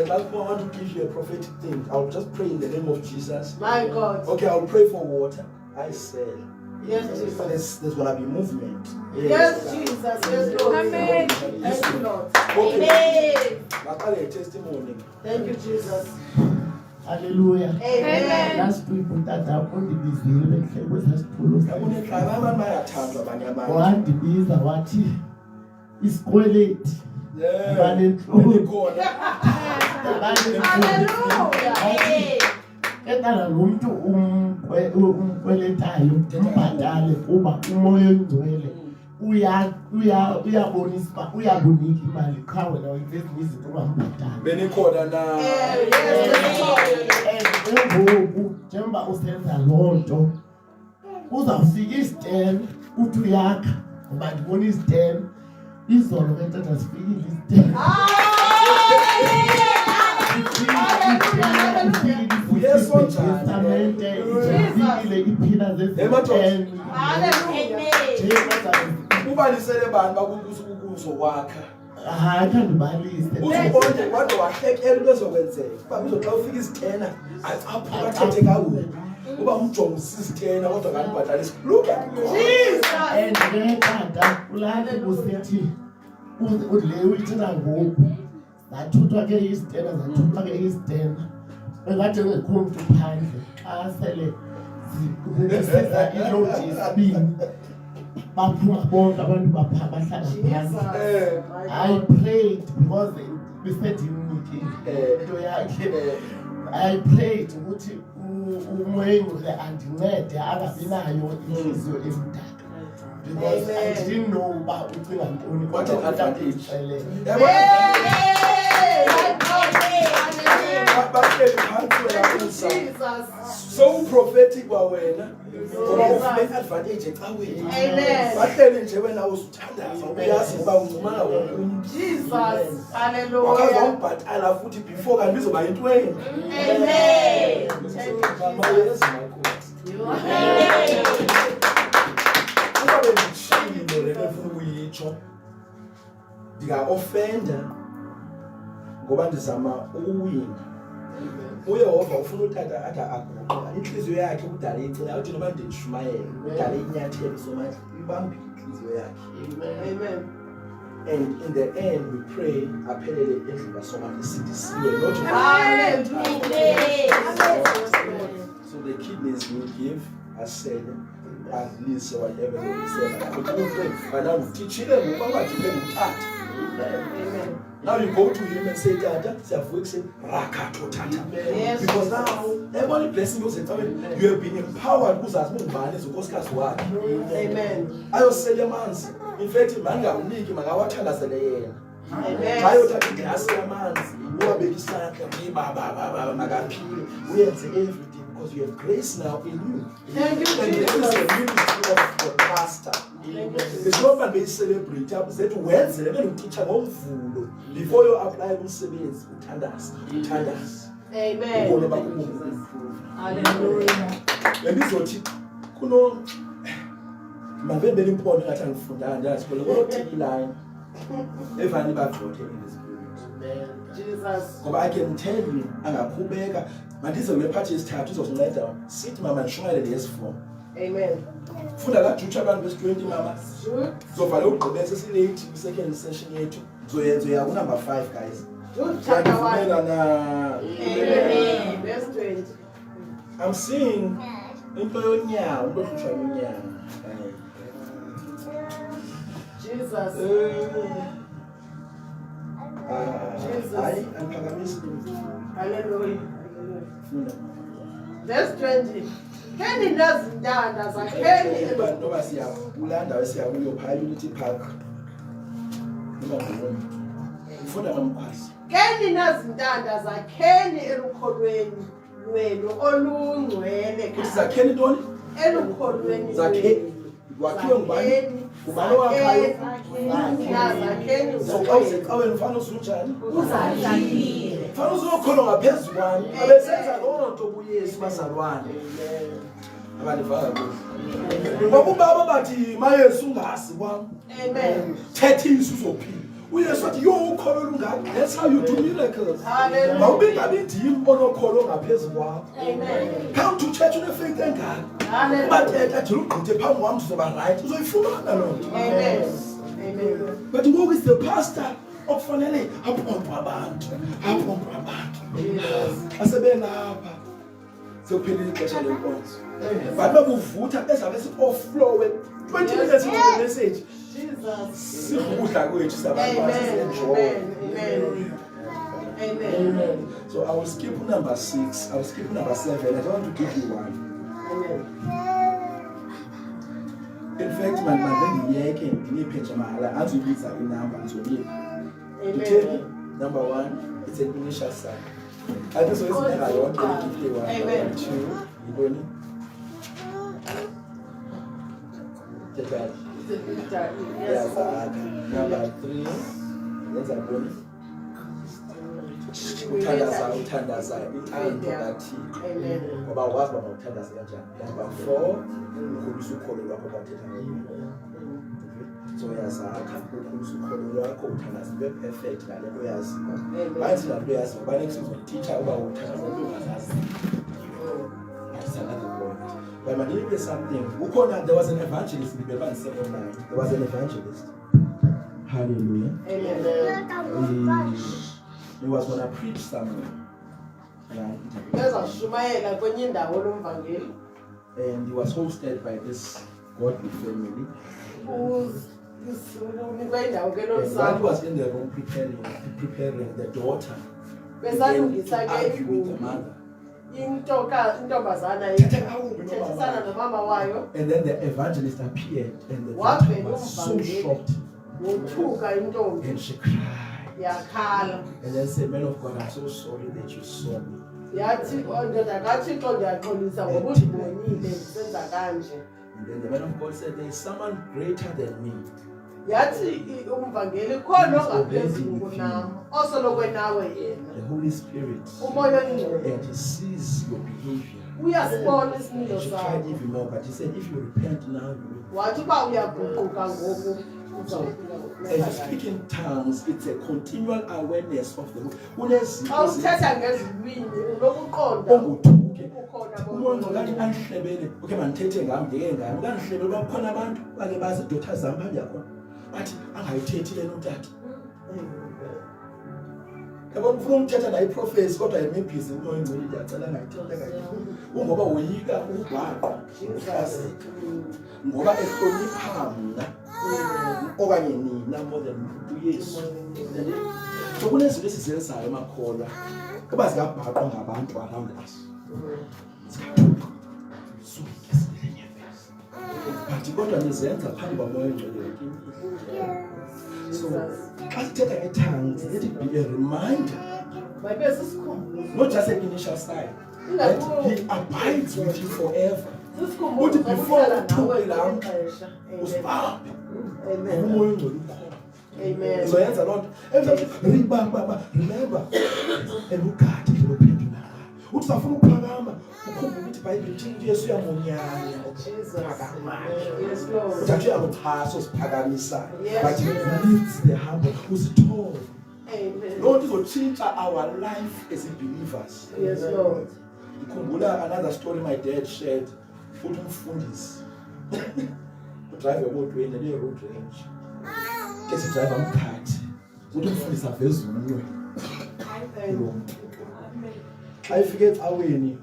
I want to give you a prophetic thing. I'll just pray in the name of Jesus. My God. Okay, I'll pray for water. I said. Yes, But Jesus. there's gonna be movement. Yes, Jesus. Yes, Lord. Amen. Thank you, Lord. Okay. That's a testimony. Thank you, Jesus. hallelujah Amen. last week utata undibizile bendihlekwe sasitulo Kunexhala abantu bayathandwa abanye abantu. wandibiza wathi isikweleti Yeah. banentloni Khona. Hallelujah. Ketana lo mntu umkweletayo umbhatale kuba umoya oyingcwele uyabonisa uba uyakunika imali qha wena ezinye izinto ungambhatali. Benikhona na. Ngoku njengoba usenza loo nto uzawufika istem uthi uyakha ngoba ndibona istem izolo ke tata zifikile istem Yes, one time. testamente ifikile iphila zeziteni Uba lisele abantu bakukuzo kwakha. hayi khandibalise uzibone wade wahlekela into ezokwenzeka uba uzoxa ufika izitena apho athethe kakubi uba umjongo usizitena kodwa kanibhatalisa look at and ke tata kulapho kusithi le uyithina ngoku zathuthwa ke izitena bekade ngekho mntu phandle xa sele zisenza ilodi yesibini baphuma bonke abantu bahlala phandle. I prayed because besedimnikile into yakhe. I prayed ukuthi umoya engcwele andincede angabi nayo inhliziyo emdaka because I didn't know uba ucinga ntoni What an advantage. So prophetic wawena ngoba ufike advantage ecaweni. Bahleli nje wena uzithandaza uyazi ngoba uncumana wonke umuntu. Jesus. Hallelujah. Wakazobhatala futhi before kanti bizoba yintweni. Amen. Uba bendishilo le mfuna ukuyitsho ndinga-offenda ngoba ndizama ukuwina. uYehova ufuna uthatha athi aguqa inhliziyo yakhe kudala icina uthi noba ndishumayele kudala inyathelo somandla ibambe inhliziyo yakhe. Amen. And in the end we pray aphelele endlini kasomandla sidisiwe not so the kidneys will give us said at least whatever they say but you pray and now teach them ngoba depend uthatha. Amen. Now you go to him and say, Tata, Rakato Tata. Yes. Because now, every blessing goes in. You have been empowered because as man is Oscar's work. Amen. I was saying, man's in fact, manga uniki, mangawatala Salaya. Amen. I was talking to us, man's you are baby son, Magapi. We have everything because you have grace now in you. Thank you, And this is a ministry of the pastor. It's not that they celebrate. I'm saying to Wednesday, they're going to teach them full. Before you apply themselves, utandas. Amen. Hallelujah. And this is what kuno mavebe important ngathi angifundanga ndasikole kuno take line evani bavote in the spirit. Jesus. Ngoba I can tell you angakhubeka mandize kule part yesithathu izosinceda sithi mama nishayele lesi4. Amen. Funda la Jutsha abantu bes20 mama. Zovala ugqibese silate second session yethu. Zoyenza ya number 5 guys. Jude chapter 1. Amen. Verse 20. I'm seeing into yonyawo lohlushwa yonyawo. Jesus. Hayi angiphakamisi. Hallelujah. Funda. Verse 20. Keni nazindanda zakheni Noma siya ulanda wesiya kuyo phaya ukuthi park. Noma ngone. Ufunda ngamkhwasi. Keni nazindanda zakheni elukholweni lwenu olungcwele Zakheni ntoni? elukholweni Zakhe wakhiwe ngubani? Ngubani wakhayo? Zakheni Soqawuzeqaweni ufana usunjani? uzakhile. Fana uzokholwa ngaphezulu kwami. Abesenza loo nto kuYesu bazalwane. Abanivala kuhle. Ngoba ubaba bathi mayesu ungasi kwami. Amen. Thethisa uzophila. uYesu wathi yo ukholo lungaki. That's how you do miracles. Hallelujah. Mawubingabi ndim onokholo ngaphezulu kwakho. Amen. Come to church une-faith engaka. Hallelujah. Ubathetha nje ugqithe phambi kwami uzoba right. Uzoyifumana loo nto. Amen. Amen. But ngoku is the pastor okufanele apompe abantu. Apompe abantu. Asebelapha. Sokuphelile ixesha lenkonzo. But bakuvutha bezabe si-offlowe 20 minutes into the message. Jesus. Sikudla kwethu sabantu Amen. Amen. Amen. So I will skip number 6. I will skip number 7. I don't want to give you one. Amen. In fact, my ngiyeke ngiphethe mahala azoyibiza inamba ngizoyiba. Amen. Number 1, it's an initial sign. I just always think I want to give you one. Amen. 2, Iboni. Take that. Yes. Number 3, yenza Iboni. Uthandaza intando kaThixo. Amen. Ngoba wazi baba uthandaza kanjani. Number 4, ukhulisa ukholo lwakho kwathetha ngayo. So yazakha ukukhulisa ukholo lwakho uthandaza ube perfect ngale nto yaziyo. Bathi laa nto yaziyo banethi uzoteacher uba uthandaza into ongazazi. That's another point. But let me tell you something. There was an evangelist in the Bible online. There was an evangelist. Hallelujah. Amen. He was going to preach somewhere. And he was hosted by this godly family. And while he was in the room preparing the daughter began to argue with the mother. And then the evangelist appeared and the daughter was so shocked. And she cried. And then said, "Man of God, I'm so sorry that you saw me." And then the man of God said, "There is someone greater than me. The Holy Spirit. And he sees your behavior. And she tried even more, but he said, if you repent now, you will." So, as you speak in tongues, it's a continual awareness of the Lord. Okay, mandithethe ngam ngeke ngam kandihlebele bakhona abantu bake bazi idotha zam phambi yakho bathi angayithethi le notata yabona ufuna umthetha naye iprofesi kodwa yemibhizi umoya engcwele ndiyacela ngayithethi ungoba woyika ukubhaqa ngoba ehlonipha mna okanye nina more than uYesu. So kunezinto esizenzayo emakholwa kuba zingabhaqwa ngabantu around us. But kodwa nizenza phambi kwamoya engcwele. So xa sithetha ngetongues, let it be a reminder, not just an initial sign, that he abides with you forever. But before uthule lam usibambe umoya engcwele ukhona. Amen. So yenza loo nto remember elugadi lophendula uthi safuna ukuphakama ukhumbule ukuthi iBhayibhile ithi uYesu uyamonyanya uthi uyakuxhasa usiphakamisa but he lifts the humble usithole. Lord izotshintsha our life as believers. Yes, Lord. Ngikhumbula another story my dad shared. Uthi umfundisi udrive emotweni le road range ke sidrive amkhathi uthi umfundisi aveza umnwe xa ifike ecaweni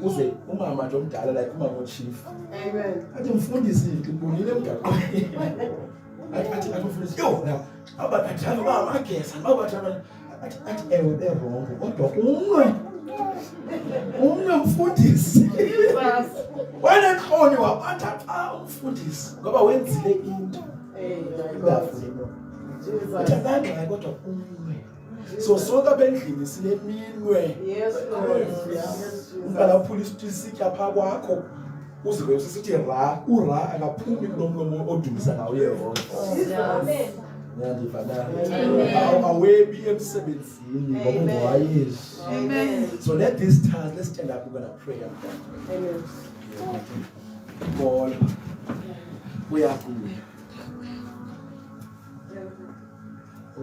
uze umama nje omdala like umama ochief. Amen. Athi mfundisi ngibonile emgaqweni athi umfundisi yo la abathanda baba magesa abathanda athi ewe be-wrong kodwa umnwe mfundisi wanenhloni wabatha xa umfundisi ngoba wenzile into uthandanga kodwa umnwe. So sonke abendlini sile minwe. Yes, Lord. Ungalaphula isitya phaa kwakho uzive usisithi ra ura akaphumi kulomlomo odumisa nawo yehova. Awebi emsebenzini ngoba ungowayesu. So let this time, let's stand up, we're going to pray. Amen. God, we are good.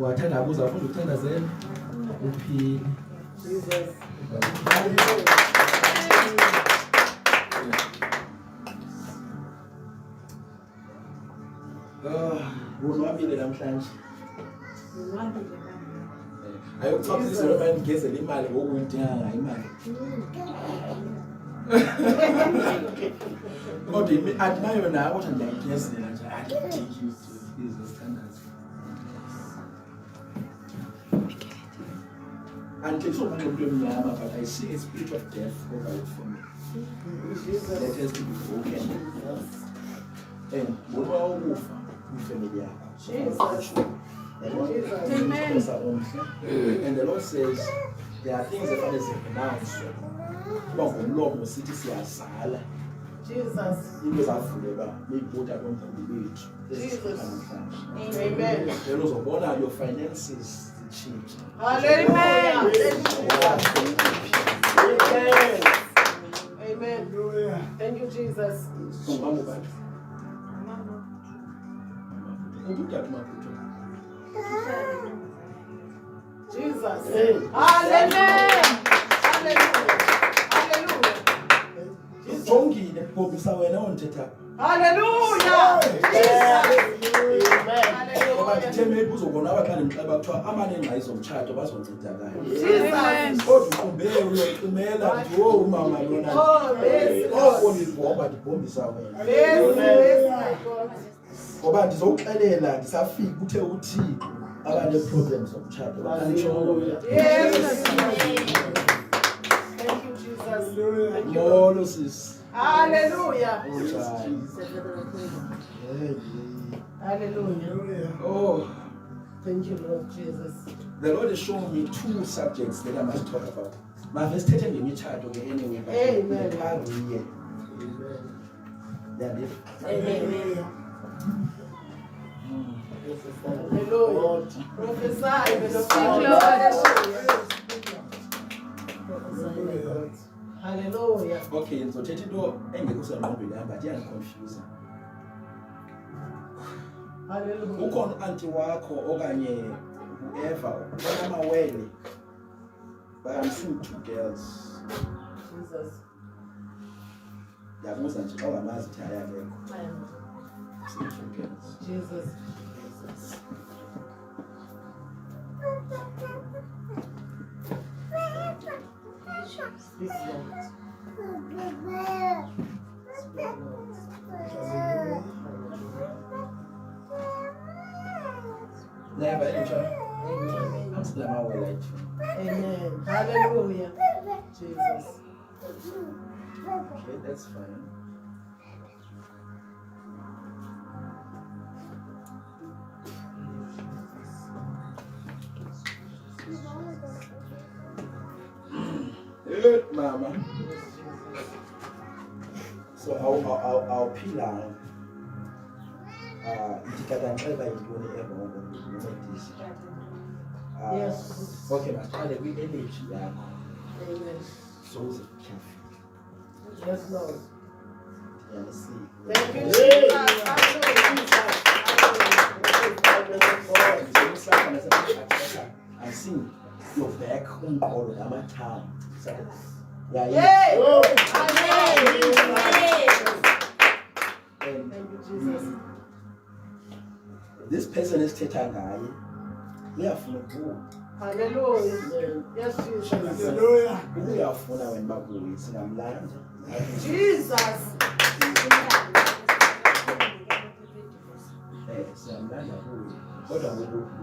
Wathanda kuza ufunda ukuthandazela uphile. Jesus. Unwabile namhlanje. Ayokuxoxisa noma ngigezele imali ngokuyidinga ngayo imali. Kodwa andinayo nayo kodwa ndiyayigezela nje I can take you to business standards. Until so much of them now, but I see a spirit of death over it for me. That has to be broken. And what about family? And the Lord says there are things that fathers pronounce. Jesus. Amen. Your finances change. Hallelujah. Amen. Thank you, Jesus. ubuthathu maphutho. Jesus. Hey. Hallelujah. Hallelujah. Hallelujah. Ujongile ngobisa wena onthetha. Hallelujah. Jesus. Amen. Ngoba ndithe maybe uzobona abaqala imixeba kuthiwa amanengqa izomtshato bazoncedakala. Jesus. Kodwa uqumbe uyoqimela nje umama lona. Oh, yes. Oko ndibhomba ndibhombisa wena. Yes, yes, my God. Ngoba ndizokuxelela ndisafika uthe uthi abanee-problems zomtshato. Hallelujah. Yes. Thank you, Jesus. Thank you. Molo sis. Hallelujah. Hallelujah. Oh, Thank you, Lord Jesus. the Lord is showing me two subjects that I must talk about. Mavesithethe ngemitshato ke anyway. but Amen. ngiphandle. Yandif. Amen. Lord. Hallelujah. Prophesy, Lord. Hallelujah. Okay, ngizothetha into engekho sengqondweni yami but iyandiconfuse. Hallelujah. Ukhona u-auntie wakho okanye whoever onamawele. But I'm seeing two girls. Jesus. Ndiyabuza nje xa ungamazi ukuthi ayakekho. I'm seeing two girls. Jesus. Speak, Lord. Never enter. Amen. I'm still amawele. Amen. Hallelujah. Jesus. Okay, that's fine. Good, mama. So I'll peel out. Ndikatanceba yintoni erongo ndincedise. Yes. Okay, masiqale kwi-energy yakho. Amen. So uzityhafe. Yes, Lord. Ndiyalisiya. Thank you, Jesus. Hallelujah. I've seen your back umqolo namathambo. Yeah, Yay! Oh. And Thank you, Jesus. this person is thetha ngaye uyafuna ukubuya. Hallelujah. Yes, Jesus. Hallelujah. Uyafuna wena babuye singamlanda. Jesus. Siyamlanda kuye. Kodwa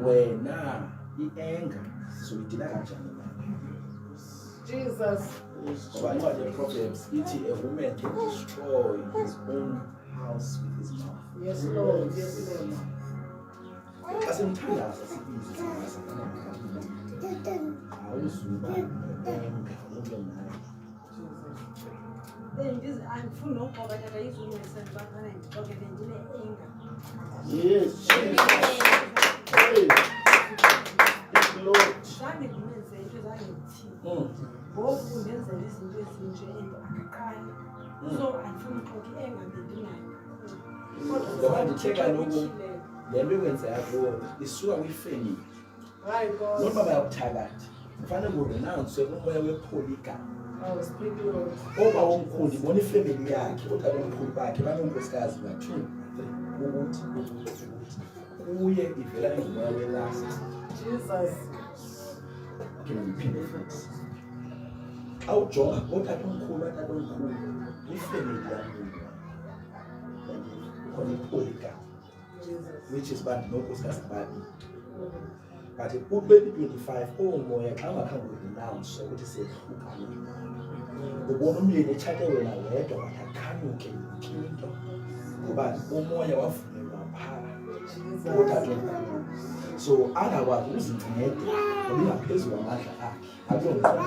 wena i-anger sizoyidila kanjani nayo? Jesus. Ngoba incwadi ye-Proverbs ithi a woman can destroy his own house with his mouth. Yes, Lord. Yes, Lord. Xa simthandaza sibize singazi awuzuba ne-anger ube nayo. Andifuni nokuqoka tata izulungisa ndibafana ndixokele ndine-enga. Yes. Hey. Yes, Lord. Zange ndimenze into zange ndithini. Ngoku ndenzela izinto ezinje and akaqali. So andifuni uxoka i-enga bendinayo. Ngoba ndithe kaloku le nto ikwenzeka kuyo isuka kwifemeli. My God. Noba bayakuthakatha kufanele kurenounce umoya wepholigami. Oh, speak, Lord. Oba omkhulu ndibona ifemeli yakhe otata omkhulu bakhe baneenkosikazi ba-2, 3 ukuthi kuye ivela ingumoya welast. Jesus. Okay, ndiphinde futhi awujonga otata omkhulu ifemeli yakuyo khona ipholigami Jesus. which is bantu noonkosikazi babili. But ku-2025 omoya xa ungakhange udenounce ukuthi siyehlukana ubona umyeni etshate wena wedwa but akhanyuke yonke into ngoba umoya wavulelwa phaa kotata omkhulu so angakwazi uzincede ngoba ingaphezulu amandla akhe akuloo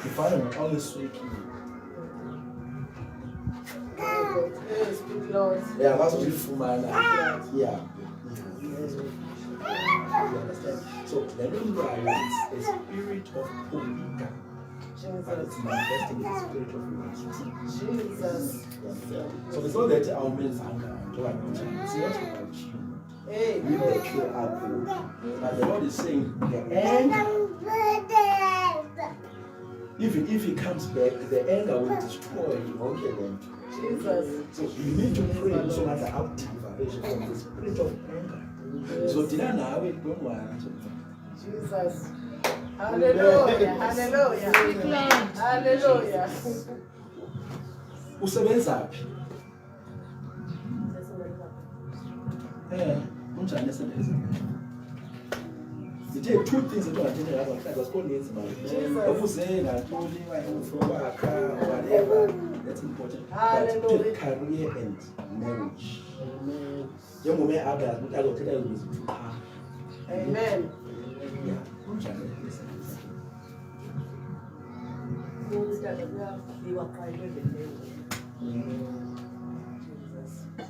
ifana noxa uneswekile Yes, speak, Lord. uyakwazi ukuyifumana yeah. You understand? So the Lumbrayo is a spirit of polygamy, but it's manifesting in the spirit of unity. Jesus. So it's not that our men's anger, it's not about you. But the Lord is saying the anger, even if he comes back, the anger will destroy him. Jesus. So you need to pray so much active from the spirit of anger. So did I know it? Don't worry. Jesus. Hallelujah. Hallelujah. Hallelujah. Usebenzaphi? Unjani esebenza? There are two things that are general about that's called needs money. Whatever. That's important. But career and marriage. Young woman have that, but I don't tell you it's too hard. Amen. Yeah. Unjani esebenza?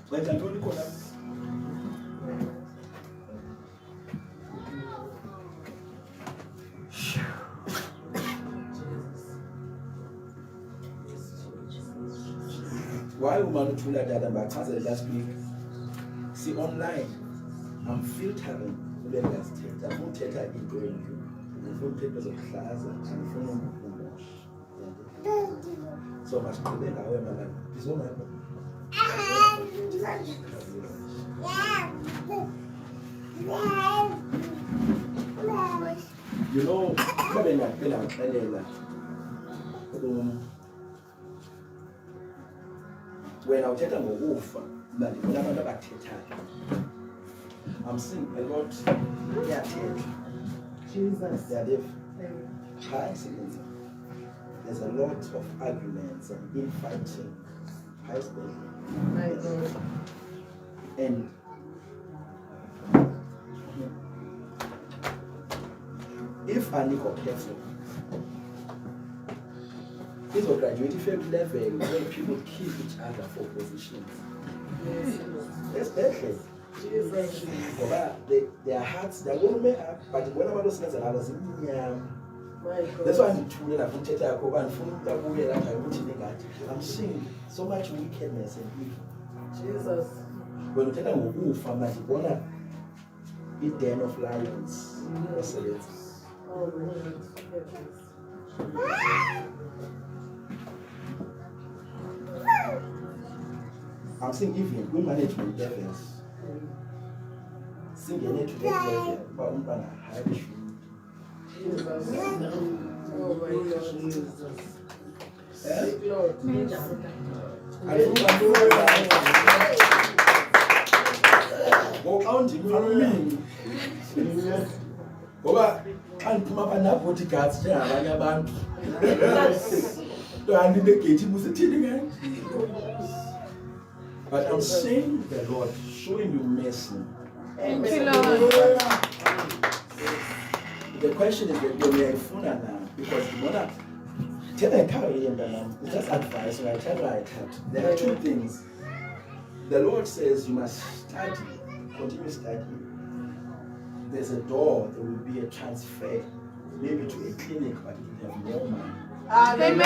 Wenza ntoni khona? Why woman to like that and back last week? See online, I'm filtering the last text. I won't take her into you. I won't take us a class and phone. So much to make our women. Is all my you know, when I was talking about wolf, I'm seeing a lot. They are dead. Jesus. They are deaf. High sickness. There's a lot of arguments and infighting. High speed. My God. And if I look careful, this will graduate from level where people kill each other for positions. Especially. Jesus. Their hearts, they're going to make up, but when I'm those things, I was in My God. that's why I'm tuning up and I'm seeing so much wickedness and evil. Jesus. When you tell them who from that you wanna be den of lions. Oh my God. I'm saying even we management levels. Singing it to the level, but I'm gonna hide you. Jesus. Oh my God. Jesus. Big Lord. Walk out in front of me. Ngoba xa ndiphuma apha na-bodyguards njengabanye abantu kanti begate busithini ngani. But I'm saying the Lord showing you mercy. Thank you, Lord. The question is that when you're now, because you wanna tell a car it's just advice when I tell her I can't. There are two things. The Lord says you must study, continue studying. There's a door, there will be a transfer, maybe to a clinic, but you will have more money. Amen.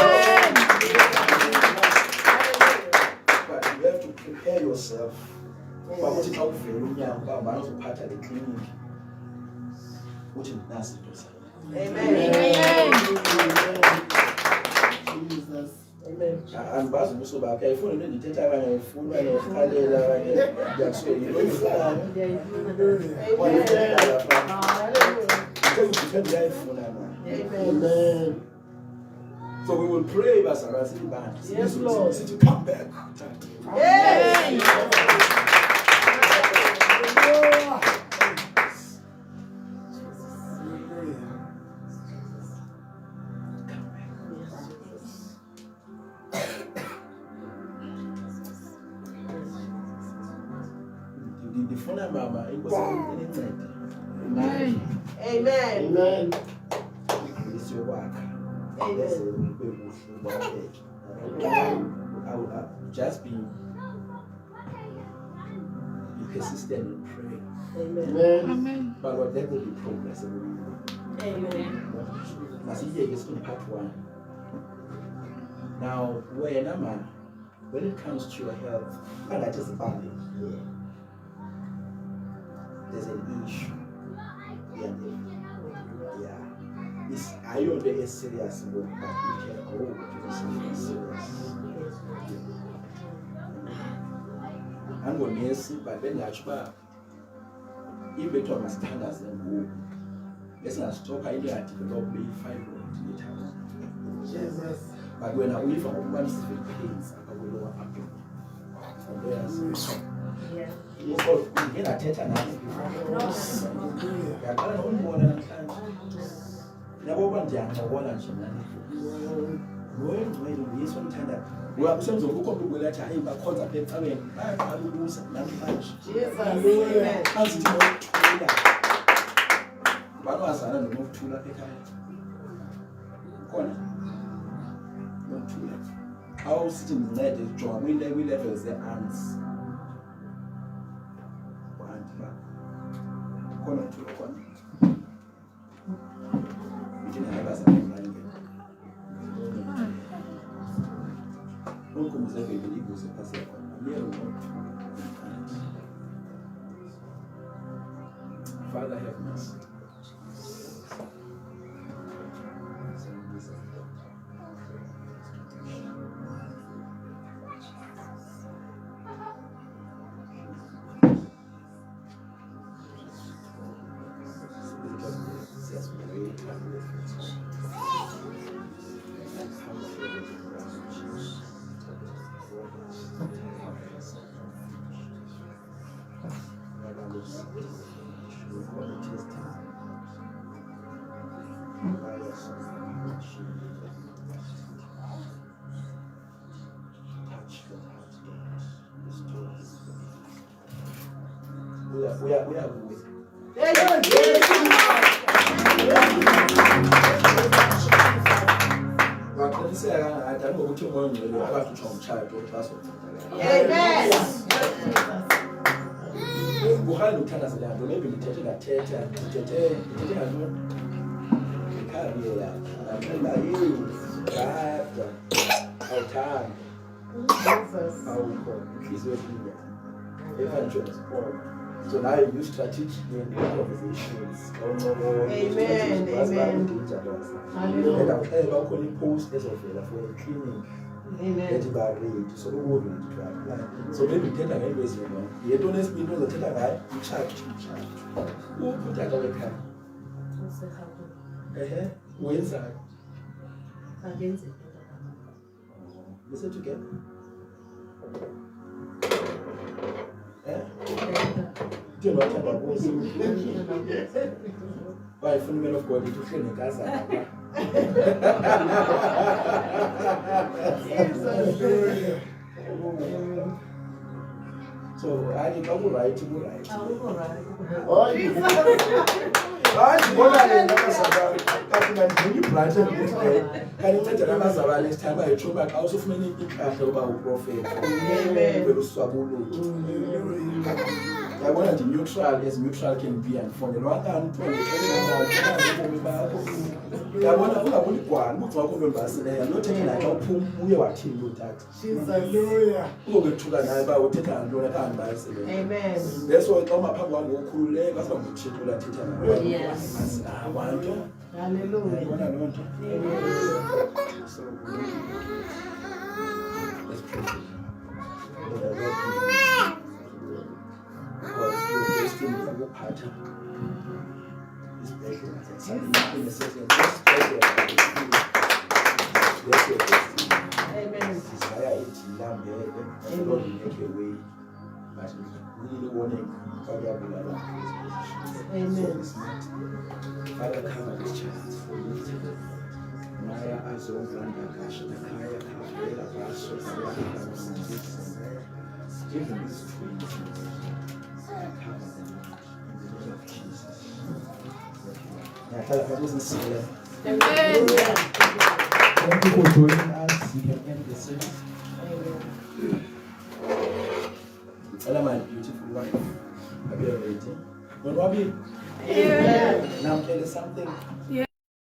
But you have to prepare yourself. But what is out for you? Part of the clinic. What is that? Amen. Jesus. Amen. And Basil also back. If you need to take a phone and a calendar, that's where you know. Amen. So we will pray, Basara. Yes, Lord. To come back. Yes. The phone mama, it was anything. Amen. Amen. It's your work. I will just be persistent in praying. Amen. But Lord, there will be progress. Amen. I see here is in part 1. Now, when it comes to your health, and that is valid. there's an issue. Yeah. It's I don't know it's serious, but it can go to something serious. I'm going to miss it, but then I try. If we talk about standards, then let's not stop. I didn't develop the fibroid later. Jesus. But when I wait for one specific pains, I will know what happened. From there, Yeah. you get a tetanus. I can't hold more than a time. Never want to have one and she when you some time that we are some of the people that are in the court of them. I mean, I lose lunch. Jesus. Amen. How's it going? But I don't know to la pick corner. Not too late. How sitting there is drawn when they will levels the ants. Corner to the corner. We didn't have us a blanket. Don't come to every believe was a person. Father, have mercy. We are with. But let me say, I don't know what you want to do. I have to try child or person. Amen. Buhari utanda zile ndo maybe mtete na tete ndo kabi ya na hii baada au time Jesus. au kwa kizo hiyo evangelist Paul. So now you use strategic in conversations. Amen. Hallelujah. And I'll call it post as of for cleaning. Amen. So we will need to apply. So maybe take a guy is you don't speak to the take a guy, you charge. Who put that away car? When's that? Listen together. Do not have a voice. By phenomenon of God, to train a Gaza. So I did not write to write. Oh, I this time I throw back also for many people about prophet. I wanted to neutral as neutral can be and for the one hand to I want to go and talk about Barcelona. I'm not taking like a pump. We are team that. Hallelujah. We'll get to the night, but we'll take and do it and Barcelona. Amen. That's why I'm a papa one cool leg. That's what we check with that teacher. Yes. I want to. Hallelujah. Amen. So let's pray. Because you're wasting your pattern. This pressure is something in a certain Amen. desire it in that way. The Lord will make a way. But we really want to carry Amen. Father, cover this child. Maya Azogranda Kashnakaya Kavela Vaso give him this truth. Cover them in the name of Jesus. Now, Father, I wasn't saying Amen. thank you for joining us. You can end the service. Hello, my beautiful wife. Are you ready? When Wabi? Amen. Now, tell you something.